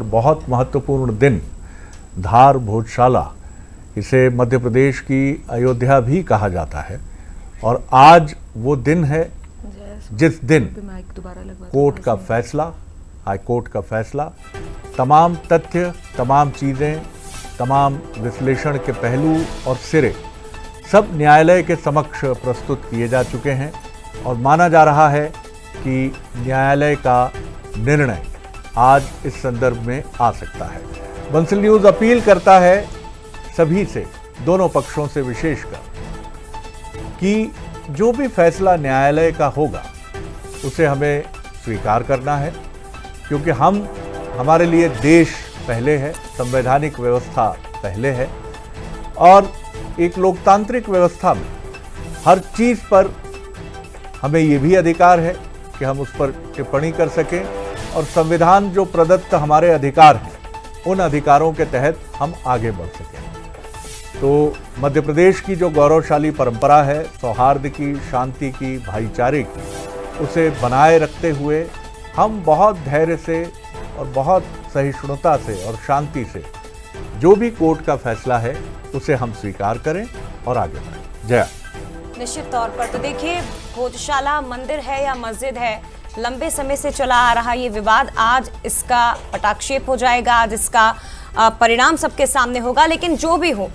बहुत महत्वपूर्ण दिन धार भोजशाला, इसे मध्य प्रदेश की अयोध्या भी कहा जाता है। और आज वो दिन है जिस दिन कोर्ट का फैसला, हाई कोर्ट का फैसला, तमाम तथ्य, तमाम चीज़ें, तमाम विश्लेषण के पहलू और सिरे सब न्यायालय के समक्ष प्रस्तुत किए जा चुके हैं और माना जा रहा है कि न्यायालय का निर्णय आज इस संदर्भ में आ सकता है। बंसल न्यूज़ अपील करता है सभी से, दोनों पक्षों से विशेषकर, कि जो भी फैसला न्यायालय का होगा उसे हमें स्वीकार करना है, क्योंकि हमारे लिए देश पहले है, संवैधानिक व्यवस्था पहले है और एक लोकतांत्रिक व्यवस्था में हर चीज़ पर हमें ये भी अधिकार है कि हम उस पर टिप्पणी कर सकें और संविधान जो प्रदत्त हमारे अधिकार हैं उन अधिकारों के तहत हम आगे बढ़ सकें। तो मध्य प्रदेश की जो गौरवशाली परंपरा है सौहार्द की, शांति की, भाईचारे की, उसे बनाए रखते हुए हम बहुत धैर्य से और बहुत सहिष्णुता से और शांति से जो भी कोर्ट का फैसला है उसे हम स्वीकार करें और आगे बढ़ें। जय। निश्चित तौर पर तो देखिए, भोजशाला मंदिर है या मस्जिद है, लंबे समय से चला आ रहा ये विवाद, आज इसका पटाक्षेप हो जाएगा, आज इसका परिणाम सबके सामने होगा। लेकिन जो भी हो,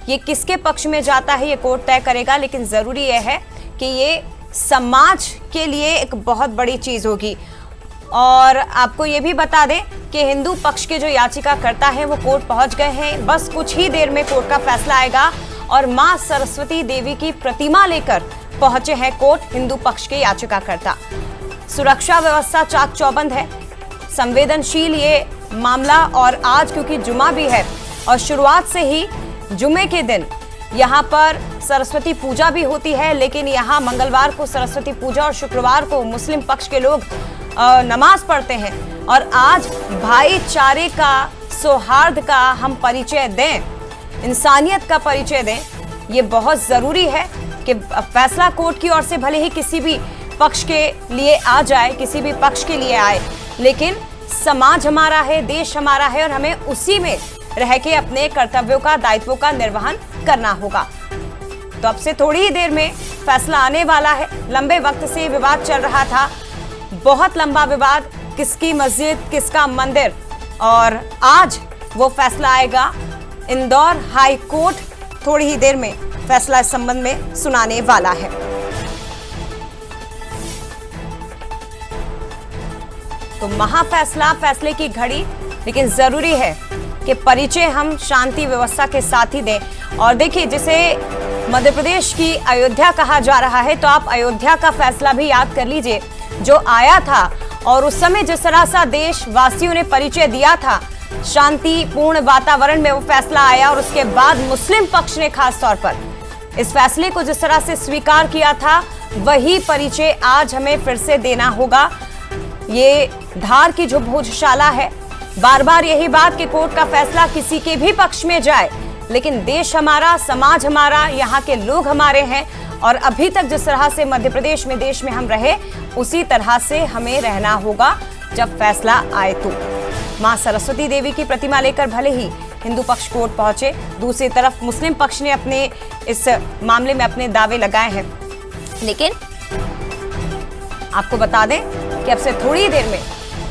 ये किसके पक्ष में जाता है ये कोर्ट तय करेगा। लेकिन ज़रूरी यह है कि ये समाज के लिए एक बहुत बड़ी चीज़ होगी। और आपको ये भी बता दें कि हिंदू पक्ष के जो याचिकाकर्ता हैं वो कोर्ट पहुंच गए हैं। बस कुछ ही देर में कोर्ट का फैसला आएगा और मां सरस्वती देवी की प्रतिमा लेकर पहुंचे हैं कोर्ट हिंदू पक्ष के याचिकाकर्ता। सुरक्षा व्यवस्था चाक चौबंद है, संवेदनशील ये मामला। और आज क्योंकि जुमा भी है और शुरुआत से ही जुमे के दिन यहाँ पर सरस्वती पूजा भी होती है, लेकिन यहाँ मंगलवार को सरस्वती पूजा और शुक्रवार को मुस्लिम पक्ष के लोग नमाज पढ़ते हैं। और आज भाईचारे का, सौहार्द का हम परिचय दें, इंसानियत का परिचय दें। ये बहुत ज़रूरी है कि फैसला कोर्ट की ओर से भले ही किसी भी पक्ष के लिए आ जाए, किसी भी पक्ष के लिए आए, लेकिन समाज हमारा है, देश हमारा है और हमें उसी में रह के अपने कर्तव्यों का, दायित्वों का निर्वहन करना होगा। तो अब से थोड़ी ही देर में फैसला आने वाला है। लंबे वक्त से विवाद चल रहा था, बहुत लंबा विवाद, किसकी मस्जिद किसका मंदिर, और आज वो फैसला आएगा। इंदौर हाई कोर्ट थोड़ी ही देर में फैसला इस संबंध में सुनाने वाला है। तो महाफैसला, फैसले की घड़ी, लेकिन जरूरी है कि परिचय हम शांति व्यवस्था के साथ ही दें। और देखिए, जिसे मध्य प्रदेश की अयोध्या कहा जा रहा है, तो आप अयोध्या का फैसला भी याद कर लीजिए जो आया था। और उस समय जिस तरह सा देशवासियों ने परिचय दिया था, शांतिपूर्ण वातावरण में वो फैसला आया। और उसके बाद मुस्लिम पक्ष ने खास तौर पर इस फैसले को जिस तरह से स्वीकार किया था, वही परिचय आज हमें फिर से देना होगा। ये धार की जो भोजशाला है, बार बार यही बात कि कोर्ट का फैसला किसी के भी पक्ष में जाए, लेकिन देश हमारा, समाज हमारा, यहाँ के लोग हमारे हैं। और अभी तक जिस तरह से मध्य प्रदेश में, देश में हम रहे, उसी तरह से हमें रहना होगा जब फैसला आए। तो मां सरस्वती देवी की प्रतिमा लेकर भले ही हिंदू पक्ष कोर्ट पहुंचे, दूसरी तरफ मुस्लिम पक्ष ने अपने इस मामले में अपने दावे लगाए हैं। लेकिन आपको बता दें कि अब से थोड़ी देर में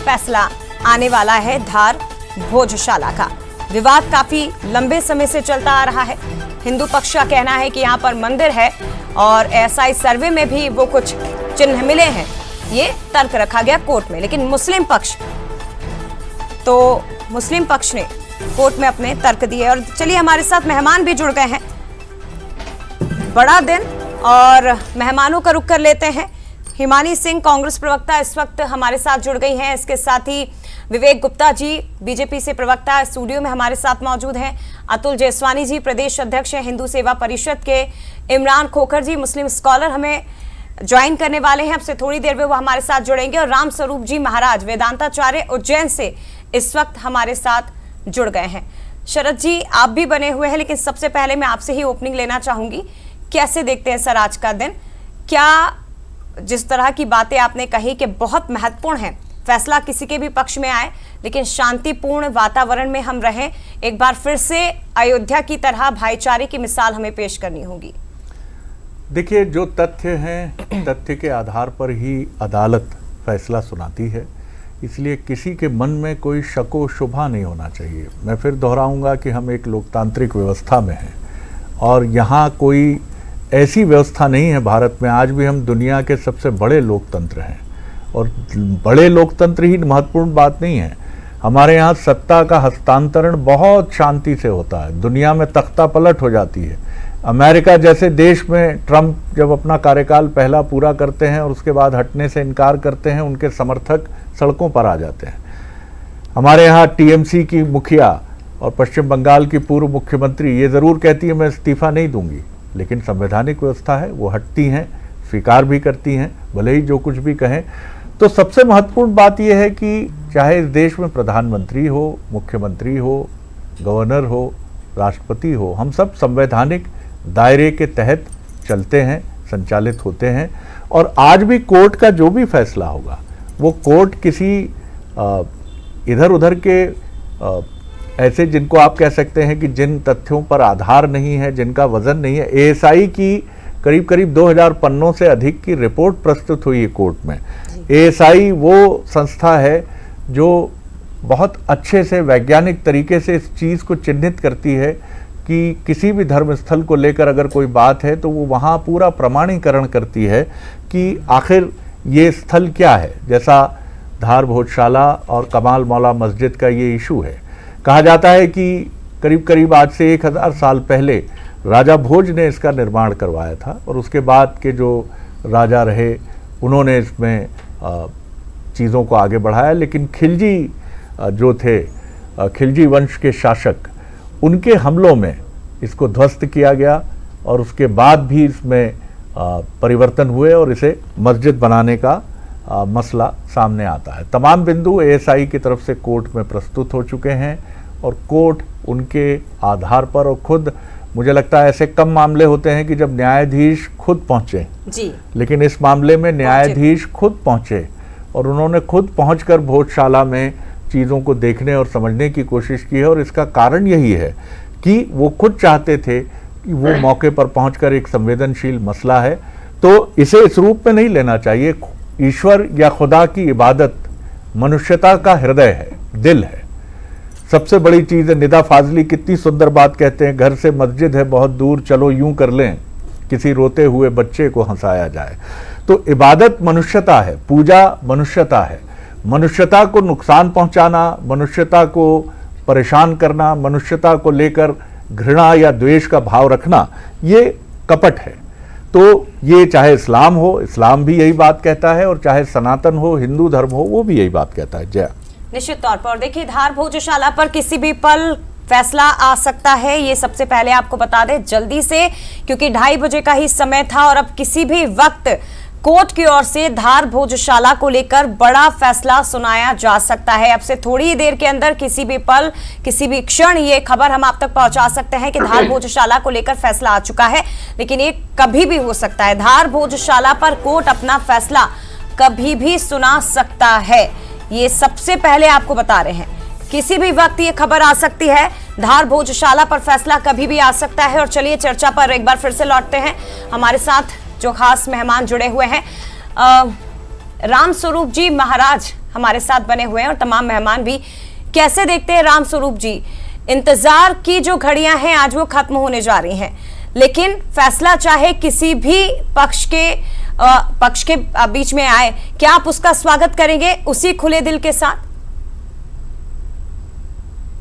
फैसला आने वाला है धार भोजशाला का। विवाद काफी लंबे समय से चलता आ रहा है। हिंदू पक्ष का कहना है कि यहाँ पर मंदिर है और एएसआई सर्वे में भी वो कुछ चिन्ह मिले हैं, ये तर्क रखा गया कोर्ट में। लेकिन मुस्लिम पक्ष ने कोर्ट में अपने तर्क दिए। और चलिए, हमारे साथ मेहमान भी जुड़ गए हैं। बड़ा दिन और मेहमानों का रुख कर लेते हैं। हिमानी सिंह, कांग्रेस प्रवक्ता, इस वक्त हमारे साथ जुड़ गई हैं। इसके साथ ही विवेक गुप्ता जी, बीजेपी से प्रवक्ता, स्टूडियो में हमारे साथ मौजूद हैं। अतुल जयसवानी जी, प्रदेश अध्यक्ष हैं हिंदू सेवा परिषद के। इमरान खोखर जी, मुस्लिम स्कॉलर, हमें ज्वाइन करने वाले हैं। अब से थोड़ी देर में वो हमारे साथ जुड़ेंगे। और राम स्वरूप जी महाराज, वेदांताचार्य, उज्जैन से इस वक्त हमारे साथ जुड़ गए हैं। शरद जी, आप भी बने हुए हैं, लेकिन सबसे पहले मैं आपसे ही ओपनिंग लेना चाहूंगी। कैसे देखते हैं सर आज का दिन? क्या जिस तरह की बातें आपने कही कि बहुत महत्वपूर्ण है फैसला किसी के भी पक्ष में आए, लेकिन शांतिपूर्ण वातावरण में हम रहें। एक बार फिर से अयोध्या की तरह भाईचारे की मिसाल हमें पेश करनी होगी। देखिए, जो तथ्य हैं, तथ्य के आधार पर ही अदालत फैसला सुनाती है, इसलिए किसी के मन में कोई शको शुबा नहीं होना चाहिए। मैं फिर दोहराऊंगा कि हम एक लोकतांत्रिक व्यवस्था में हैं और यहाँ कोई ऐसी व्यवस्था नहीं है भारत में। आज भी हम दुनिया के सबसे बड़े लोकतंत्र हैं और बड़े लोकतंत्र ही महत्वपूर्ण बात नहीं है। हमारे यहाँ सत्ता का हस्तांतरण बहुत शांति से होता है, दुनिया में तख्ता पलट हो जाती है। अमेरिका जैसे देश में ट्रंप जब अपना कार्यकाल पहला पूरा करते हैं और उसके बाद हटने से इनकार करते हैं, उनके समर्थक सड़कों पर आ जाते हैं। हमारे यहाँ टीएमसी की मुखिया और पश्चिम बंगाल की पूर्व मुख्यमंत्री ये ज़रूर कहती है मैं इस्तीफा नहीं दूंगी, लेकिन संवैधानिक व्यवस्था है, वो हटती हैं, स्वीकार भी करती हैं, भले ही जो कुछ भी कहें। तो सबसे महत्वपूर्ण बात यह है कि चाहे इस देश में प्रधानमंत्री हो, मुख्यमंत्री हो, गवर्नर हो, राष्ट्रपति हो, हम सब संवैधानिक दायरे के तहत चलते हैं, संचालित होते हैं। और आज भी कोर्ट का जो भी फैसला होगा वो कोर्ट किसी इधर उधर के ऐसे जिनको आप कह सकते हैं कि जिन तथ्यों पर आधार नहीं है, जिनका वजन नहीं है। एएसआई की करीब करीब 2000 पन्नों से अधिक की रिपोर्ट प्रस्तुत हुई है कोर्ट में। एएसआई वो संस्था है जो बहुत अच्छे से वैज्ञानिक तरीके से इस चीज़ को चिन्हित करती है कि किसी भी धर्मस्थल को लेकर अगर कोई बात है तो वो वहाँ पूरा प्रमाणीकरण करती है कि आखिर ये स्थल क्या है। जैसा धार भोजशाला और कमाल मौला मस्जिद का ये इशू है, कहा जाता है कि करीब करीब आज से 1000 साल पहले राजा भोज ने इसका निर्माण करवाया था और उसके बाद के जो राजा रहे उन्होंने इसमें चीज़ों को आगे बढ़ाया। लेकिन खिलजी जो थे, खिलजी वंश के शासक, उनके हमलों में इसको ध्वस्त किया गया और उसके बाद भी इसमें परिवर्तन हुए और इसे मस्जिद बनाने का मसला सामने आता है। तमाम बिंदु एएसआई की तरफ से कोर्ट में प्रस्तुत हो चुके हैं और कोर्ट उनके आधार पर, और खुद मुझे लगता है ऐसे कम मामले होते हैं कि जब न्यायाधीश खुद पहुंचे जी, लेकिन इस मामले में न्यायाधीश खुद पहुंचे और उन्होंने खुद पहुंचकर भोजशाला में चीज़ों को देखने और समझने की कोशिश की है। और इसका कारण यही है कि वो खुद चाहते थे कि वो मौके पर पहुंचकर, एक संवेदनशील मसला है तो इसे इस रूप में नहीं लेना चाहिए। ईश्वर या खुदा की इबादत मनुष्यता का हृदय है, दिल है, सबसे बड़ी चीज़ है। निदा फाजली कितनी सुंदर बात कहते हैं, घर से मस्जिद है बहुत दूर, चलो यूं कर लें किसी रोते हुए बच्चे को हंसाया जाए। तो इबादत मनुष्यता है, पूजा मनुष्यता है। मनुष्यता को नुकसान पहुंचाना, मनुष्यता को परेशान करना, मनुष्यता को लेकर घृणा या द्वेष का भाव रखना, ये कपट है। तो ये चाहे इस्लाम हो, इस्लाम भी यही बात कहता है, और चाहे सनातन हो, हिंदू धर्म हो, वो भी यही बात कहता है। जय। निश्चित तौर पर देखिए, धार भोजशाला पर किसी भी पल फैसला आ सकता है, ये सबसे पहले आपको बता दें जल्दी से, क्योंकि 2:30 बजे का ही समय था और अब किसी भी वक्त कोर्ट की ओर से धार भोजशाला को लेकर बड़ा फैसला सुनाया जा सकता है। अब से थोड़ी ही देर के अंदर, किसी भी पल, किसी भी क्षण ये खबर हम आप तक पहुंचा सकते हैं कि धार भोजशाला को लेकर फैसला आ चुका है, लेकिन ये कभी भी हो सकता है। धार भोजशाला पर कोर्ट अपना फैसला कभी भी सुना सकता है, ये सबसे पहले आपको बता रहे हैं। किसी भी वक्त ये खबर आ सकती है, धार भोजशाला पर फैसला कभी भी आ सकता है। और चलिए चर्चा पर एक बार फिर से लौटते हैं। हमारे साथ जो खास मेहमान जुड़े हुए हैं, राम स्वरूप जी महाराज हमारे साथ बने हुए हैं और तमाम मेहमान भी। कैसे देखते हैं राम स्वरूप जी, इंतजार की जो घड़ियां हैं आज वो खत्म होने जा रही हैं, लेकिन फैसला चाहे किसी भी पक्ष के बीच में आए, क्या आप उसका स्वागत करेंगे उसी खुले दिल के साथ?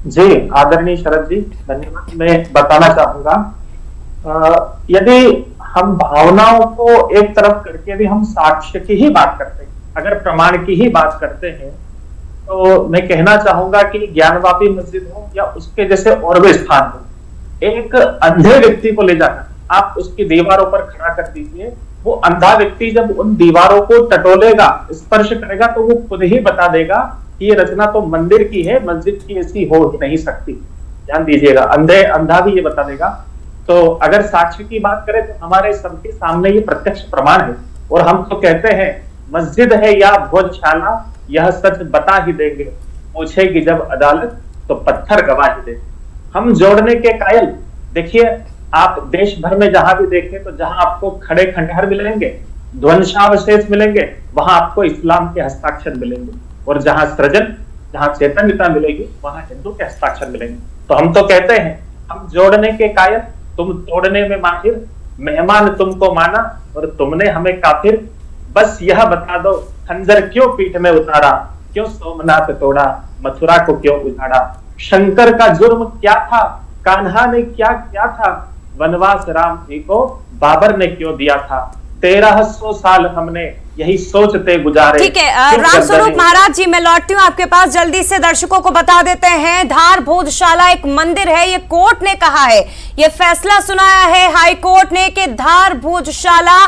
जी आदरणीय शरद जी, धन्यवाद। मैं बताना चाहूंगा, यदि हम भावनाओं को एक तरफ करके भी हम साक्ष्य की ही बात करते हैं, अगर प्रमाण की ही बात करते हैं, तो मैं कहना चाहूंगा कि ज्ञानवापी मस्जिद हो या उसके जैसे और भी स्थान हो, एक अंधे व्यक्ति को ले जाकर आप उसकी दीवारों पर खड़ा कर दीजिए। वो अंधा व्यक्ति जब उन दीवारों को टटोलेगा, स्पर्श करेगा, तो वो खुद ही बता देगा कि ये रचना तो मंदिर की है, मस्जिद की ऐसी हो ही नहीं सकती। ध्यान दीजिएगा, अंधा भी ये बता देगा। तो अगर साक्ष्य की बात करें तो हमारे सबके सामने ये प्रत्यक्ष प्रमाण है। और हम तो कहते हैं मस्जिद है या भोजशाला यह सच बता ही देंगे, पूछेगी जब अदालत तो पत्थर गवाही देंगे। हम जोड़ने के कायल, देखिए आप देश भर में जहां भी देखें तो जहां आपको खड़े खंडहर मिलेंगे, ध्वंसावशेष मिलेंगे, वहां आपको इस्लाम के हस्ताक्षर मिलेंगे, और जहां सृजन, जहां चेतनता मिलेगी वहां हिंदू के हस्ताक्षर मिलेंगे। तो हम तो कहते हैं हम जोड़ने के कायल, तुम तोड़ने में माहिर, मेहमान तुमको माना और तुमने हमें काफिर। बस यह बता दो खंजर क्यों पीठ में उतारा, क्यों सोमनाथ तोड़ा, मथुरा को क्यों उजाड़ा। शंकर का जुर्म क्या था, कान्हा ने क्या किया था, वनवास राम जी को बाबर ने क्यों दिया था। 1300 साल हमने यही सोचते गुजारे। ठीक है रामस्वरूप महाराज जी, मैं लौटती हूँ आपके पास। जल्दी से दर्शकों को बता देते हैं, धार भोजशाला एक मंदिर है, ये कोर्ट ने कहा है, ये फैसला सुनाया है हाई कोर्ट ने कि धार भोजशाला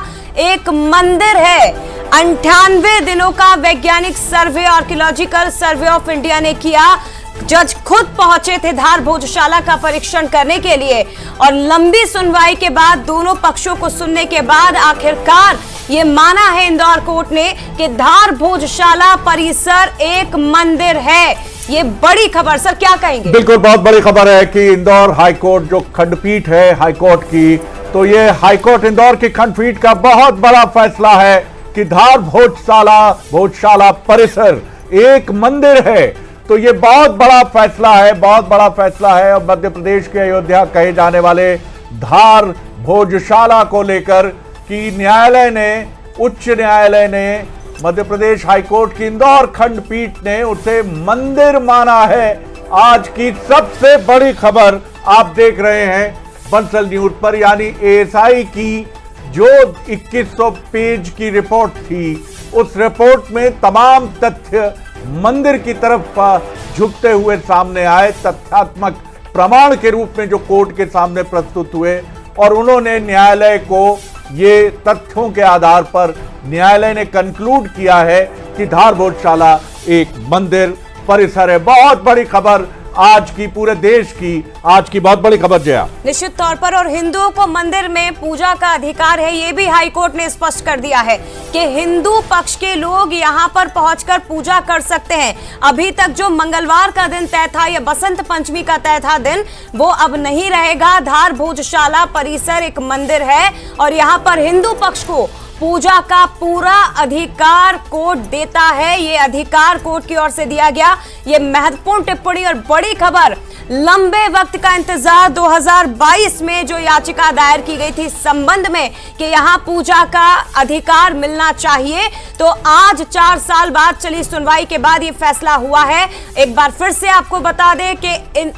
एक मंदिर है। 98 दिनों का वैज्ञानिक सर्वे, आर्कियोलॉजिकल सर्वे ऑफ इंडिया ने किया। जज खुद पहुंचे थे धार भोजशाला का परीक्षण करने के लिए, और लंबी सुनवाई के बाद, दोनों पक्षों को सुनने के बाद आखिरकार ये माना है इंदौर कोर्ट ने कि धार भोजशाला परिसर एक मंदिर है। ये बड़ी खबर, सर क्या कहेंगे? बिल्कुल, बहुत बड़ी खबर है कि इंदौर हाईकोर्ट जो खंडपीठ है हाईकोर्ट की, तो ये हाईकोर्ट इंदौर की खंडपीठ का बहुत बड़ा फैसला है कि धार भोजशाला परिसर एक मंदिर है। तो ये बहुत बड़ा फैसला है, बहुत बड़ा फैसला है। और मध्य प्रदेश के अयोध्या कहे जाने वाले धार भोजशाला को लेकर कि न्यायालय ने, उच्च न्यायालय ने, मध्य प्रदेश हाईकोर्ट की इंदौर खंडपीठ ने उसे मंदिर माना है। आज की सबसे बड़ी खबर आप देख रहे हैं बंसल न्यूज पर, यानी एएसआई की जो 2100 पेज की रिपोर्ट थी, उस रिपोर्ट में तमाम तथ्य मंदिर की तरफ झुकते हुए सामने आए, तथ्यात्मक प्रमाण के रूप में जो कोर्ट के सामने प्रस्तुत हुए, और उन्होंने न्यायालय को ये तथ्यों के आधार पर न्यायालय ने कंक्लूड किया है कि धार भोजशाला एक मंदिर परिसर है। बहुत बड़ी खबर आज की, पूरे देश की आज की बहुत बड़ी खबर जया। निश्चित तौर पर, और हिंदुओं को मंदिर में पूजा का अधिकार है, ये भी हाईकोर्ट ने स्पष्ट कर दिया है कि हिंदू पक्ष के लोग यहाँ पर पहुंचकर पूजा कर सकते हैं। अभी तक जो मंगलवार का दिन तय था या बसंत पंचमी का तय था दिन, वो अब नहीं रहेगा। धार भोजशाला परिसर एक मंदिर है और यहाँ पर हिंदू पक्ष को पूजा का पूरा अधिकार कोर्ट देता है। ये अधिकार कोर्ट की ओर से दिया गया। ये महत्वपूर्ण टिप्पणी और बड़ी खबर। लंबे वक्त का इंतजार, 2022 में जो याचिका दायर की गई थी संबंध में कि यहाँ पूजा का अधिकार मिलना चाहिए, तो आज 4 साल बाद चली सुनवाई के बाद ये फैसला हुआ है। एक बार फिर से आपको बता दें कि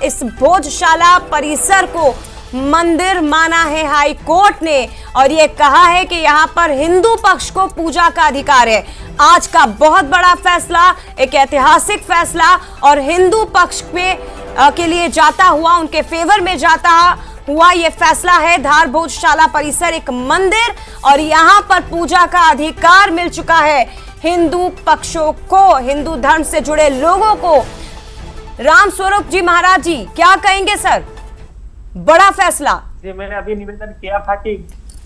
इस भोजशाला परिसर को मंदिर माना है हाई कोर्ट ने, और ये कहा है कि यहाँ पर हिंदू पक्ष को पूजा का अधिकार है। आज का बहुत बड़ा फैसला, एक ऐतिहासिक फैसला, और हिंदू पक्ष के लिए जाता हुआ, उनके फेवर में जाता हुआ ये फैसला है। धार भोजशाला परिसर एक मंदिर और यहाँ पर पूजा का अधिकार मिल चुका है हिंदू पक्षों को, हिंदू धर्म से जुड़े लोगों को। रामस्वरूप जी महाराज जी क्या कहेंगे सर? बड़ा फैसला। जी, मैंने अभी निवेदन किया था कि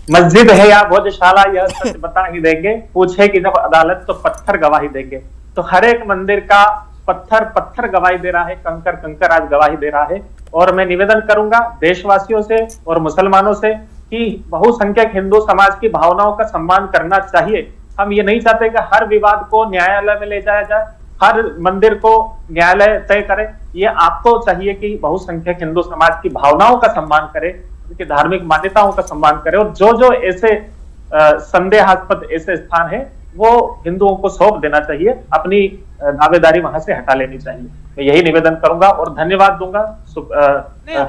मस्जिद है या भोजशाला यह सच बता ही देंगे, पूछेगी जब अदालत तो पत्थर गवाही देंगे। तो हर एक मंदिर का पत्थर गवाही दे रहा है, कंकर आज गवाही दे रहा है। और मैं निवेदन करूंगा देशवासियों से और मुसलमानों से कि बहुसंख्यक हिंदू समाज की भावनाओं का सम्मान करना चाहिए। हम ये नहीं चाहते कि हर विवाद को न्यायालय में ले जाया जाए, हर मंदिर को न्यायालय तय करे। ये आपको चाहिए कि बहुसंख्यक हिंदू समाज की भावनाओं का सम्मान करे, उनकी धार्मिक मान्यताओं का सम्मान करे, और जो ऐसे संदेहास्पद ऐसे स्थान है वो हिंदुओं को सौंप देना चाहिए, अपनी दावेदारी वहां से हटा लेनी चाहिए। मैं यही निवेदन करूंगा और धन्यवाद दूंगा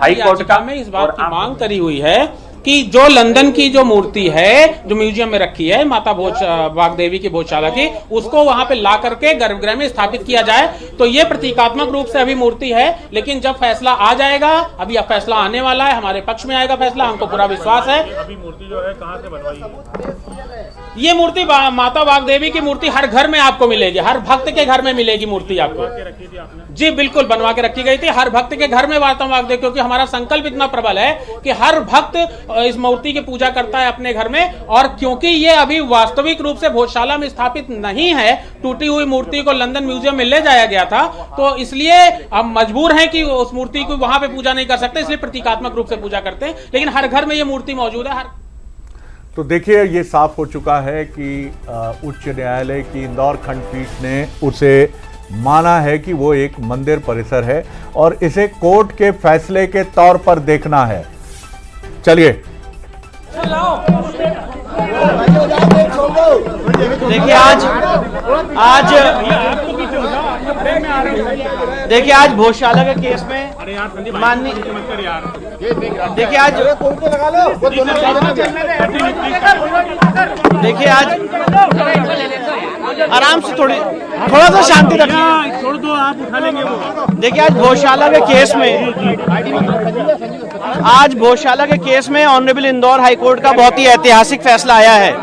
हाई कोर्ट का। में इस बात की मांग करी हुई है कि जो लंदन की जो मूर्ति है जो म्यूजियम में रखी है माता वाग्देवी की भोजशाला की, उसको वहां पे ला करके गर्भगृह में स्थापित किया जाए। तो ये प्रतीकात्मक रूप से अभी मूर्ति है, लेकिन जब फैसला आ जाएगा, अभी अब फैसला आने वाला है, हमारे पक्ष में आएगा फैसला, हमको पूरा विश्वास है। अभी मूर्ति जो है कहाँ से बनवाई है? ये मूर्ति माता वाग्देवी की मूर्ति हर घर में आपको मिलेगी, हर भक्त के घर में मिलेगी मूर्ति आपको। जी बिल्कुल, बनवा के रखी गई थी, हर भक्त के घर में माता वाग्देवी, क्योंकि हमारा संकल्प इतना प्रबल है कि हर भक्त इस मूर्ति की पूजा करता है अपने घर में। और क्योंकि ये अभी वास्तविक रूप से भोजशाला में स्थापित नहीं है, टूटी हुई मूर्ति को लंदन म्यूजियम में ले जाया गया था, तो इसलिए हम मजबूर हैं कि उस मूर्ति को वहां पे पूजा नहीं कर सकते, इसलिए प्रतीकात्मक रूप से पूजा करते हैं, लेकिन हर घर में ये मूर्ति मौजूद है। तो देखिए, ये साफ हो चुका है कि उच्च न्यायालय की इंदौर खंडपीठ ने उसे माना है कि वो एक मंदिर परिसर है और इसे कोर्ट के फैसले के तौर पर देखना है। चलिए देखिए आज भोजशाला के केस में माननीय देखिए आज आराम से थोड़ा सा शांति रखिए, छोड़ दो, आप उठा लेंगे वो। देखिए आज भोजशाला के केस में ऑनरेबल इंदौर हाईकोर्ट का बहुत ही ऐतिहासिक फैसला आया है,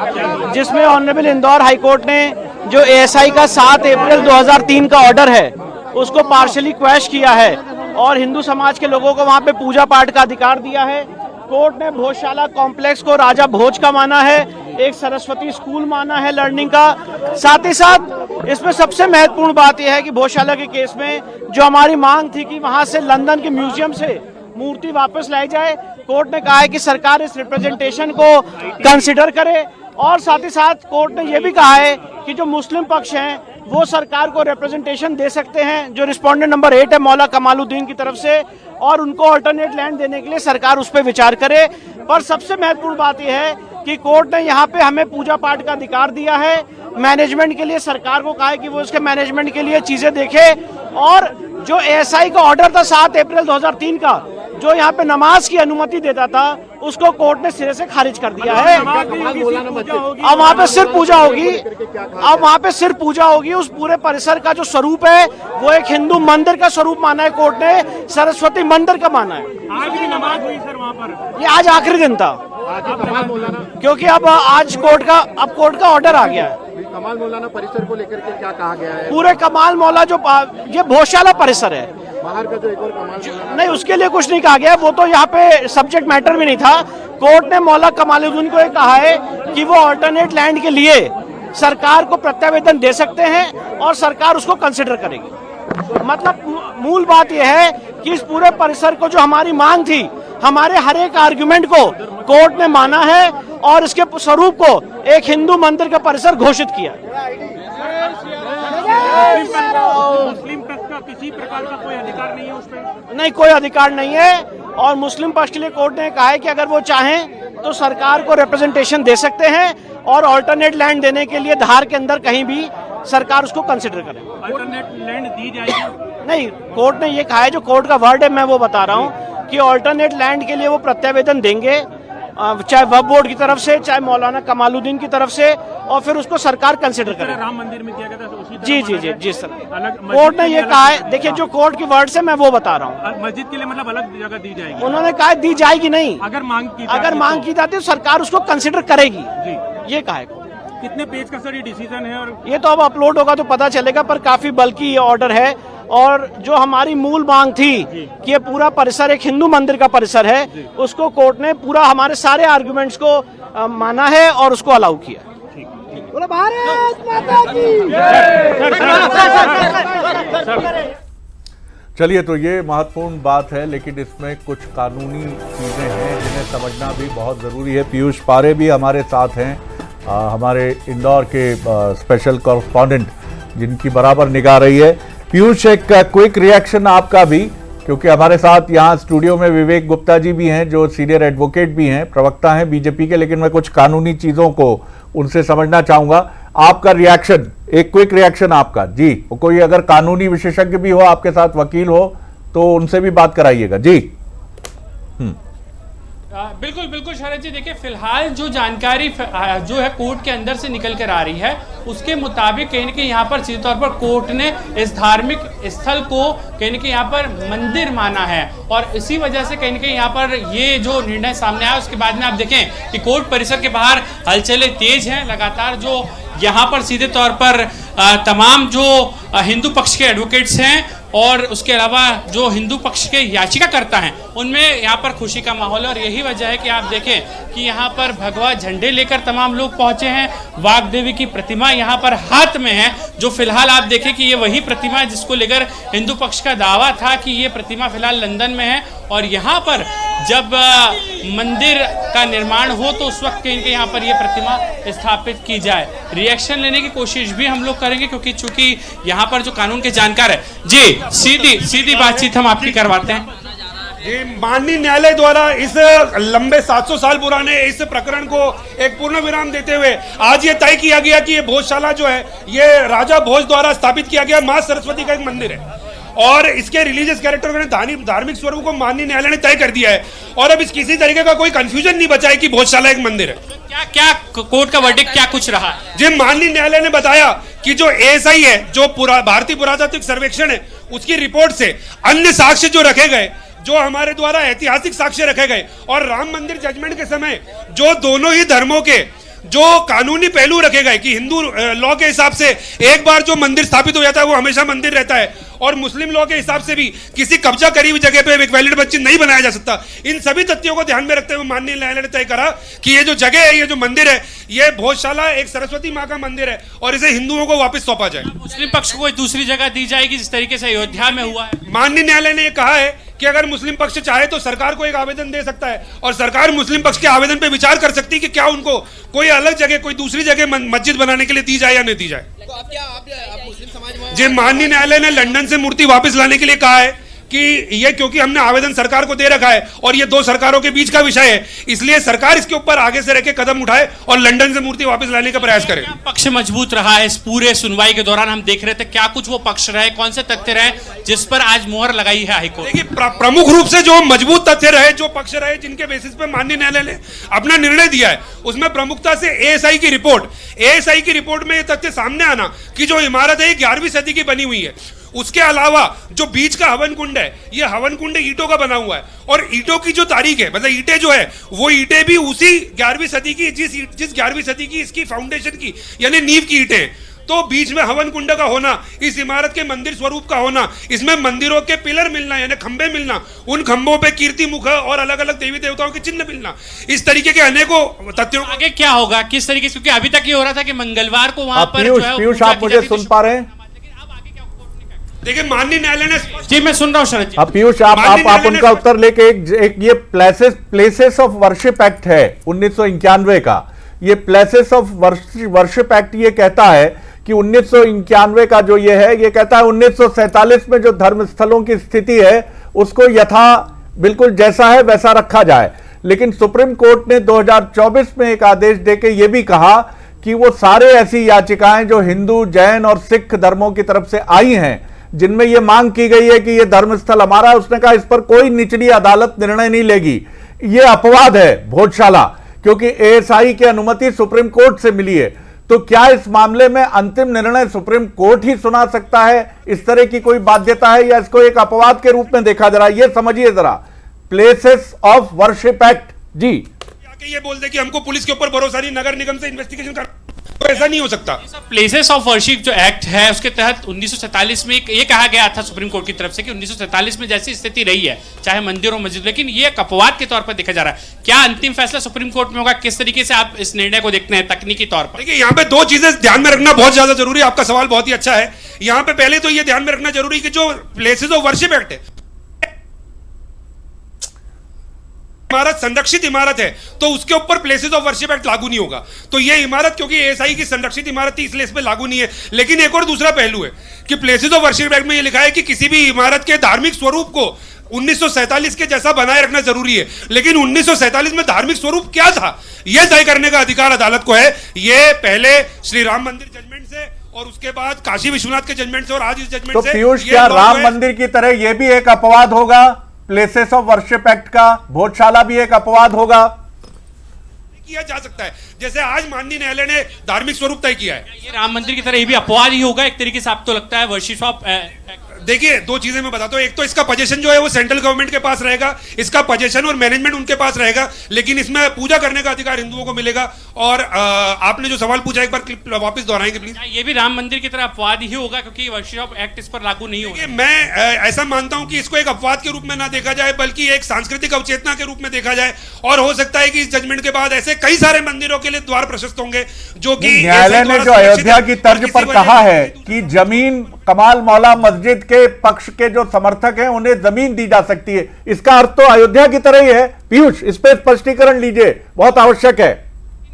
जिसमें ऑनरेबल इंदौर हाईकोर्ट ने जो एएसआई का 7 अप्रैल 2003 का ऑर्डर है उसको पार्शली क्वैश किया है और हिंदू समाज के लोगों को वहां पे पूजा पाठ का अधिकार दिया है। कोर्ट ने भोजशाला कॉम्प्लेक्स को राजा भोज का माना है, एक सरस्वती स्कूल माना है लर्निंग का। साथ ही साथ इसमें सबसे महत्वपूर्ण बात यह है कि भोजशाला के केस में जो हमारी मांग थी कि वहां से लंदन के म्यूजियम से मूर्ति वापस लाई जाए, कोर्ट ने कहा है कि सरकार इस रिप्रेजेंटेशन को कंसिडर करे। और साथ ही साथ कोर्ट ने यह भी कहा है कि जो मुस्लिम पक्ष हैं वो सरकार को रिप्रेजेंटेशन दे सकते हैं, जो रिस्पोंडेंट नंबर 8 है मौला कमालुद्दीन की तरफ से, और उनको अल्टरनेट लैंड देने के लिए सरकार उस पर विचार करे। पर सबसे महत्वपूर्ण बात यह है कि कोर्ट ने यहाँ पे हमें पूजा पाठ का अधिकार दिया है। मैनेजमेंट के लिए सरकार को कहा है कि वो उसके मैनेजमेंट के लिए चीजें देखे। और जो एएसआई का ऑर्डर था 7 अप्रैल 2003 का, जो यहाँ पे नमाज की अनुमति देता था, उसको कोर्ट ने सिरे से खारिज कर दिया है। अब वहाँ पे सिर्फ पूजा होगी, उस पूरे परिसर का जो स्वरूप है वो एक हिंदू मंदिर का स्वरूप माना है कोर्ट ने, सरस्वती मंदिर का माना है। आज भी नमाज हुई सर वहाँ पर? ये आज आखिरी दिन था, क्योंकि अब आज कोर्ट का ऑर्डर आ गया है। कमाल मौलाना परिसर को लेकर के क्या कहा गया है? पूरे कमाल मौला जो ये भोजशाला परिसर है, बाहर का जो एक और कमाल नहीं, उसके लिए कुछ नहीं कहा गया, वो तो यहाँ पे सब्जेक्ट मैटर भी नहीं था। कोर्ट ने मौला कमालुद्दीन को ये कहा है कि वो अल्टरनेट लैंड के लिए सरकार को प्रत्यावेदन दे सकते हैं और सरकार उसको कंसिडर करेगी। मतलब मूल बात यह है कि इस पूरे परिसर को जो हमारी मांग थी, हमारे हर एक आर्गुमेंट को कोर्ट ने माना है और इसके स्वरूप को एक हिंदू मंदिर का परिसर घोषित किया। मुस्लिम पक्ष का किसी प्रकार का कोई अधिकार नहीं है उस पर? नहीं, कोई अधिकार नहीं है। और मुस्लिम पक्ष के लिए कोर्ट ने कहा है कि अगर वो चाहें तो सरकार को रिप्रेजेंटेशन दे सकते हैं और अल्टरनेट लैंड देने के लिए धार के अंदर कहीं भी सरकार उसको कंसिडर करे। अल्टरनेट लैंड दी जाएगी? नहीं, कोर्ट ने ये कहा है, जो कोर्ट का वर्ड है मैं वो बता रहा हूँ कि अल्टरनेट लैंड के लिए वो प्रत्यावेदन देंगे, चाहे वक्फ बोर्ड की तरफ से, चाहे मौलाना कमालुद्दीन की तरफ से, और फिर उसको सरकार कंसिडर करे। राम मंदिर में किया गया था उसी तरह जी सर, कोर्ट ने ये कहा है। देखिए, जो कोर्ट की वर्ड से मैं वो बता रहा हूँ। मस्जिद के लिए मतलब अलग जगह दी जाएगी? उन्होंने कहा दी जाएगी नहीं, अगर मांग की जाती तो सरकार उसको कंसिडर करेगी, ये कहा है। कितने पेज का सर ये डिसीजन है? और ये तो अब अपलोड होगा तो पता चलेगा, पर काफी बल्कि ये ऑर्डर है। और जो हमारी मूल मांग थी कि ये पूरा परिसर एक हिंदू मंदिर का परिसर है, उसको कोर्ट ने पूरा हमारे सारे आर्गुमेंट्स को माना है और उसको अलाउ किया। भारत माता की चलिए, तो ये महत्वपूर्ण बात है, लेकिन इसमें कुछ कानूनी चीजें हैं जिन्हें समझना भी बहुत जरूरी है। पीयूष पारे भी हमारे साथ हैं, हमारे इंदौर के स्पेशल कॉरेस्पॉन्डेंट, जिनकी बराबर निगाह रही है। पीयूष, एक क्विक रिएक्शन आपका भी, क्योंकि हमारे साथ यहाँ स्टूडियो में विवेक गुप्ता जी भी हैं, जो सीनियर एडवोकेट भी हैं, प्रवक्ता हैं बीजेपी के, लेकिन मैं कुछ कानूनी चीजों को उनसे समझना चाहूंगा। आपका रिएक्शन, एक क्विक रिएक्शन आपका जी। कोई अगर कानूनी विशेषज्ञ भी हो आपके साथ, वकील हो, तो उनसे भी बात कराइएगा जी। बिल्कुल बिल्कुल शरद जी, देखिए फिलहाल जो जानकारी जो है कोर्ट के अंदर से निकल कर आ रही है उसके मुताबिक कहीं ना कहीं यहाँ पर सीधे तौर पर कोर्ट ने इस धार्मिक स्थल को कहीं ना कहीं यहाँ पर मंदिर माना है और इसी वजह से कहीं ना कहीं यहाँ पर ये जो निर्णय सामने आया उसके बाद में आप देखें कि कोर्ट परिसर के बाहर हलचलें तेज हैं। लगातार जो यहाँ पर सीधे तौर पर तमाम जो हिंदू पक्ष के एडवोकेट्स हैं और उसके अलावा जो हिंदू पक्ष के याचिकाकर्ता हैं उनमें यहाँ पर खुशी का माहौल है और यही वजह है कि आप देखें कि यहाँ पर भगवा झंडे लेकर तमाम लोग पहुंचे हैं। वाग्देवी की प्रतिमा यहाँ पर हाथ में है, जो फिलहाल आप देखें कि ये वही प्रतिमा है जिसको लेकर हिंदू पक्ष का दावा था कि ये प्रतिमा फिलहाल लंदन में है और यहाँ पर जब मंदिर का निर्माण हो तो उस वक्त कहीं यहाँ पर ये प्रतिमा स्थापित की जाए। रिएक्शन लेने की कोशिश भी हम लोग करेंगे क्योंकि चूंकि यहाँ पर जो कानून के जानकार है जी, सीधी बातचीत हम आपकी करवाते हैं। जी, माननीय न्यायालय द्वारा इस लंबे 700 साल पुराने इस प्रकरण को एक पूर्ण विराम देते हुए आज ये तय किया गया कि ये भोजशाला जो है ये राजा भोज द्वारा स्थापित किया गया मां सरस्वती का एक मंदिर है और इसके रिलीजियस कैरेक्टर ने धार्मिक स्वरूप को माननीय न्यायालय ने तय कर दिया है और अब इस किसी तरीके का कोई कंफ्यूजन नहीं बचा है कि भोजशाला एक मंदिर है। क्या कोर्ट का वर्डिक्ट क्या कुछ रहा? जी, माननीय न्यायालय ने बताया कि जो एएसआई है, जो भारतीय पुरातात्विक सर्वेक्षण है, उसकी रिपोर्ट से अन्य साक्ष्य जो रखे गए, जो हमारे द्वारा ऐतिहासिक साक्ष्य रखे गए और राम मंदिर जजमेंट के समय जो दोनों ही धर्मों के जो कानूनी पहलू रखे गए कि हिंदू लॉ के हिसाब से एक बार जो मंदिर स्थापित हो जाता है वो हमेशा मंदिर रहता है और मुस्लिम लॉ के हिसाब से भी किसी कब्जा करी हुई जगह पे एक वैलिड मस्जिद नहीं बनाया जा सकता। इन सभी तथ्यों को ध्यान में रखते हुए माननीय न्यायालय ने तय करा कि ये जो जगह है, ये जो मंदिर है, ये भोजशाला एक सरस्वती माँ का मंदिर है और इसे हिंदुओं को वापस सौंपा जाए। मुस्लिम पक्ष को कोई दूसरी जगह दी जाएगी जिस तरीके से अयोध्या में हुआ है? माननीय न्यायालय ने यह कहा है कि अगर मुस्लिम पक्ष चाहे तो सरकार को एक आवेदन दे सकता है और सरकार मुस्लिम पक्ष के आवेदन पर विचार कर सकती है कि क्या उनको कोई अलग जगह, कोई दूसरी जगह मस्जिद बनाने के लिए दी जाए या नहीं दी जाए। तो आप मुस्लिम समाज में जी, माननीय न्यायालय ने लंदन से मूर्ति वापस लाने के लिए कहा है कि ये क्योंकि हमने आवेदन सरकार को दे रखा है और ये दो सरकारों के बीच का विषय है, इसलिए सरकार इसके ऊपर आगे से रह के कदम उठाए और लंदन से मूर्ति वापस लाने का प्रयास करे। पक्ष मजबूत रहा है इस पूरे सुनवाई के दौरान, हम देख रहे थे क्या कुछ वो पक्ष रहे, कौन से तथ्य रहे जिस पर आज मोहर लगाई है हाईकोर्ट? देखिए, प्रमुख रूप से जो मजबूत तथ्य रहे, जो पक्ष रहे, जिनके बेसिस पे माननीय न्यायालय ने अपना निर्णय दिया है, उसमें प्रमुखता से एएसआई की रिपोर्ट में ये तथ्य सामने आना कि जो इमारत है 11वीं सदी की बनी हुई है। उसके अलावा जो बीच का हवन कुंड है, ये हवन कुंड ईंटों का बना हुआ है और ईंटों की जो तारीख है, मतलब ईंटें जो है वो ईंटें भी उसी 11वीं सदी की, जिस 11वीं सदी की इसकी फाउंडेशन की यानी नींव की ईंटें। तो बीच में हवन कुंड का होना, इस इमारत के मंदिर स्वरूप का होना, इसमें मंदिरों के पिलर मिलना यानी खंबे मिलना, उन खंबों पे कीर्ति मुख और अलग अलग देवी देवताओं के चिन्ह मिलना, इस तरीके के अनेकों तथ्यों। आगे क्या होगा, किस तरीके से, क्योंकि अभी तक ये हो रहा था कि मंगलवार को वहां पर पीयूष आप मुझे सुन पा रहे हैं? देखिए, माननीय न्यायालय ने, जी मैं सुन रहा हूं शरद जी। अब पीयूष आप उनका उत्तर लेके एक ये प्लेसेस ऑफ वर्शिप एक्ट है 1991 का, ये प्लेसेस ऑफ वर्शिप एक्ट ये कहता है कि 1991 का जो ये है, ये कहता है 1947 में जो धर्म स्थलों की स्थिति है उसको यथा बिल्कुल जैसा है वैसा रखा जाए। लेकिन सुप्रीम कोर्ट ने 2024 में एक आदेश देके ये भी कहा कि वो सारे ऐसी याचिकाएं जो हिंदू, जैन और सिख धर्मों की तरफ से आई हैं, जिनमें यह मांग की गई है कि यह धर्मस्थल हमारा है, उसने कहा इस पर कोई निचली अदालत निर्णय नहीं लेगी। यह अपवाद है भोजशाला, क्योंकि एएसआई की अनुमति सुप्रीम कोर्ट से मिली है। तो क्या इस मामले में अंतिम निर्णय सुप्रीम कोर्ट ही सुना सकता है? इस तरह की कोई बाध्यता है या इसको एक अपवाद के रूप में देखा जा रहा है? यह समझिए जरा, प्लेसेस ऑफ वर्शिप एक्ट। जी, ये बोल दे कि हमको पुलिस के ऊपर भरोसा नहीं, नगर निगम से इन्वेस्टिगेशन कर, तो ऐसा नहीं हो सकता। प्लेसेस ऑफ वर्शिप जो एक्ट है उसके तहत 1947 में ये कहा गया था सुप्रीम कोर्ट की तरफ से कि 1947 में जैसी स्थिति रही है चाहे मंदिर हो मस्जिद, लेकिन ये एक अपवाद के तौर पर देखा जा रहा है। क्या अंतिम फैसला सुप्रीम कोर्ट में होगा? किस तरीके से आप इस निर्णय को देखते हैं तकनीकी तौर पर? देखिए, यहाँ पे दो चीजें ध्यान में रखना बहुत ज्यादा जरूरी है। आपका सवाल बहुत ही अच्छा है। यहाँ पे पहले तो ये ध्यान में रखना जरूरी है कि जो प्लेसेस ऑफ वर्शिप एक्ट है, इमारत संरक्षित इमारत है तो उसके ऊपर प्लेसेस ऑफ वर्शिप एक्ट लागू नहीं होगा। तो ये इमारत क्योंकि एएसआई की संरक्षित इमारत थी इसलिए इस पे लागू नहीं है। लेकिन एक और दूसरा पहलू है कि प्लेसेस ऑफ वर्शिप एक्ट में ये लिखा है कि किसी भी इमारत के धार्मिक स्वरूप को 1947 के जैसा बनाए रखना जरूरी है। लेकिन 1947 में धार्मिक स्वरूप क्या था यह तय करने का अधिकार अदालत को है। ये पहले श्री राम मंदिर जजमेंट से और उसके बाद काशी विश्वनाथ के जजमेंट से और आज इस जजमेंट से। पीयूष, क्या राम मंदिर की तरह यह भी एक अपवाद होगा प्लेसेस ऑफ वर्शिप एक्ट का भोजशाला भी एक अपवाद होगा? किया जा सकता है, जैसे आज माननीय न्यायालय ने धार्मिक स्वरूप तय किया है। ये राम मंदिर की तरह ये भी अपवाद ही होगा एक तरीके से, आपको लगता है वर्शिप ऑफ? देखिए, दो चीजें मैं बताता हूं। एक तो इसका पोजीशन जो है वो सेंट्रल गवर्नमेंट के पास रहेगा, इसका पोजीशन और मैनेजमेंट उनके पास रहेगा, लेकिन इसमें पूजा करने का अधिकार हिंदुओं को मिलेगा। और आपने जो सवाल पूछा, एक बार क्लिप वापस दोहराएंगे प्लीज? ये भी राम मंदिर की तरह अपवाद ही होगा क्योंकि वर्शिप ऑफ एक्ट इस पर लागू नहीं होगा। मैं ऐसा मानता हूं कि इसको एक अपवाद के रूप में ना देखा जाए, बल्कि एक सांस्कृतिक अवचेतना के रूप में देखा जाए। और हो सकता है कि इस जजमेंट के बाद ऐसे कई सारे मंदिरों के लिए द्वार प्रशस्त होंगे जो कि न्यायालय ने जो अयोध्या की तर्ज पर कहा है कि जमीन कमाल मौला मस्जिद के पक्ष के जो समर्थक हैं उन्हें जमीन दी जा सकती है, इसका अर्थ तो अयोध्या की तरह ही है। पीयूष, इस पर स्पष्टीकरण लीजिए, बहुत आवश्यक है।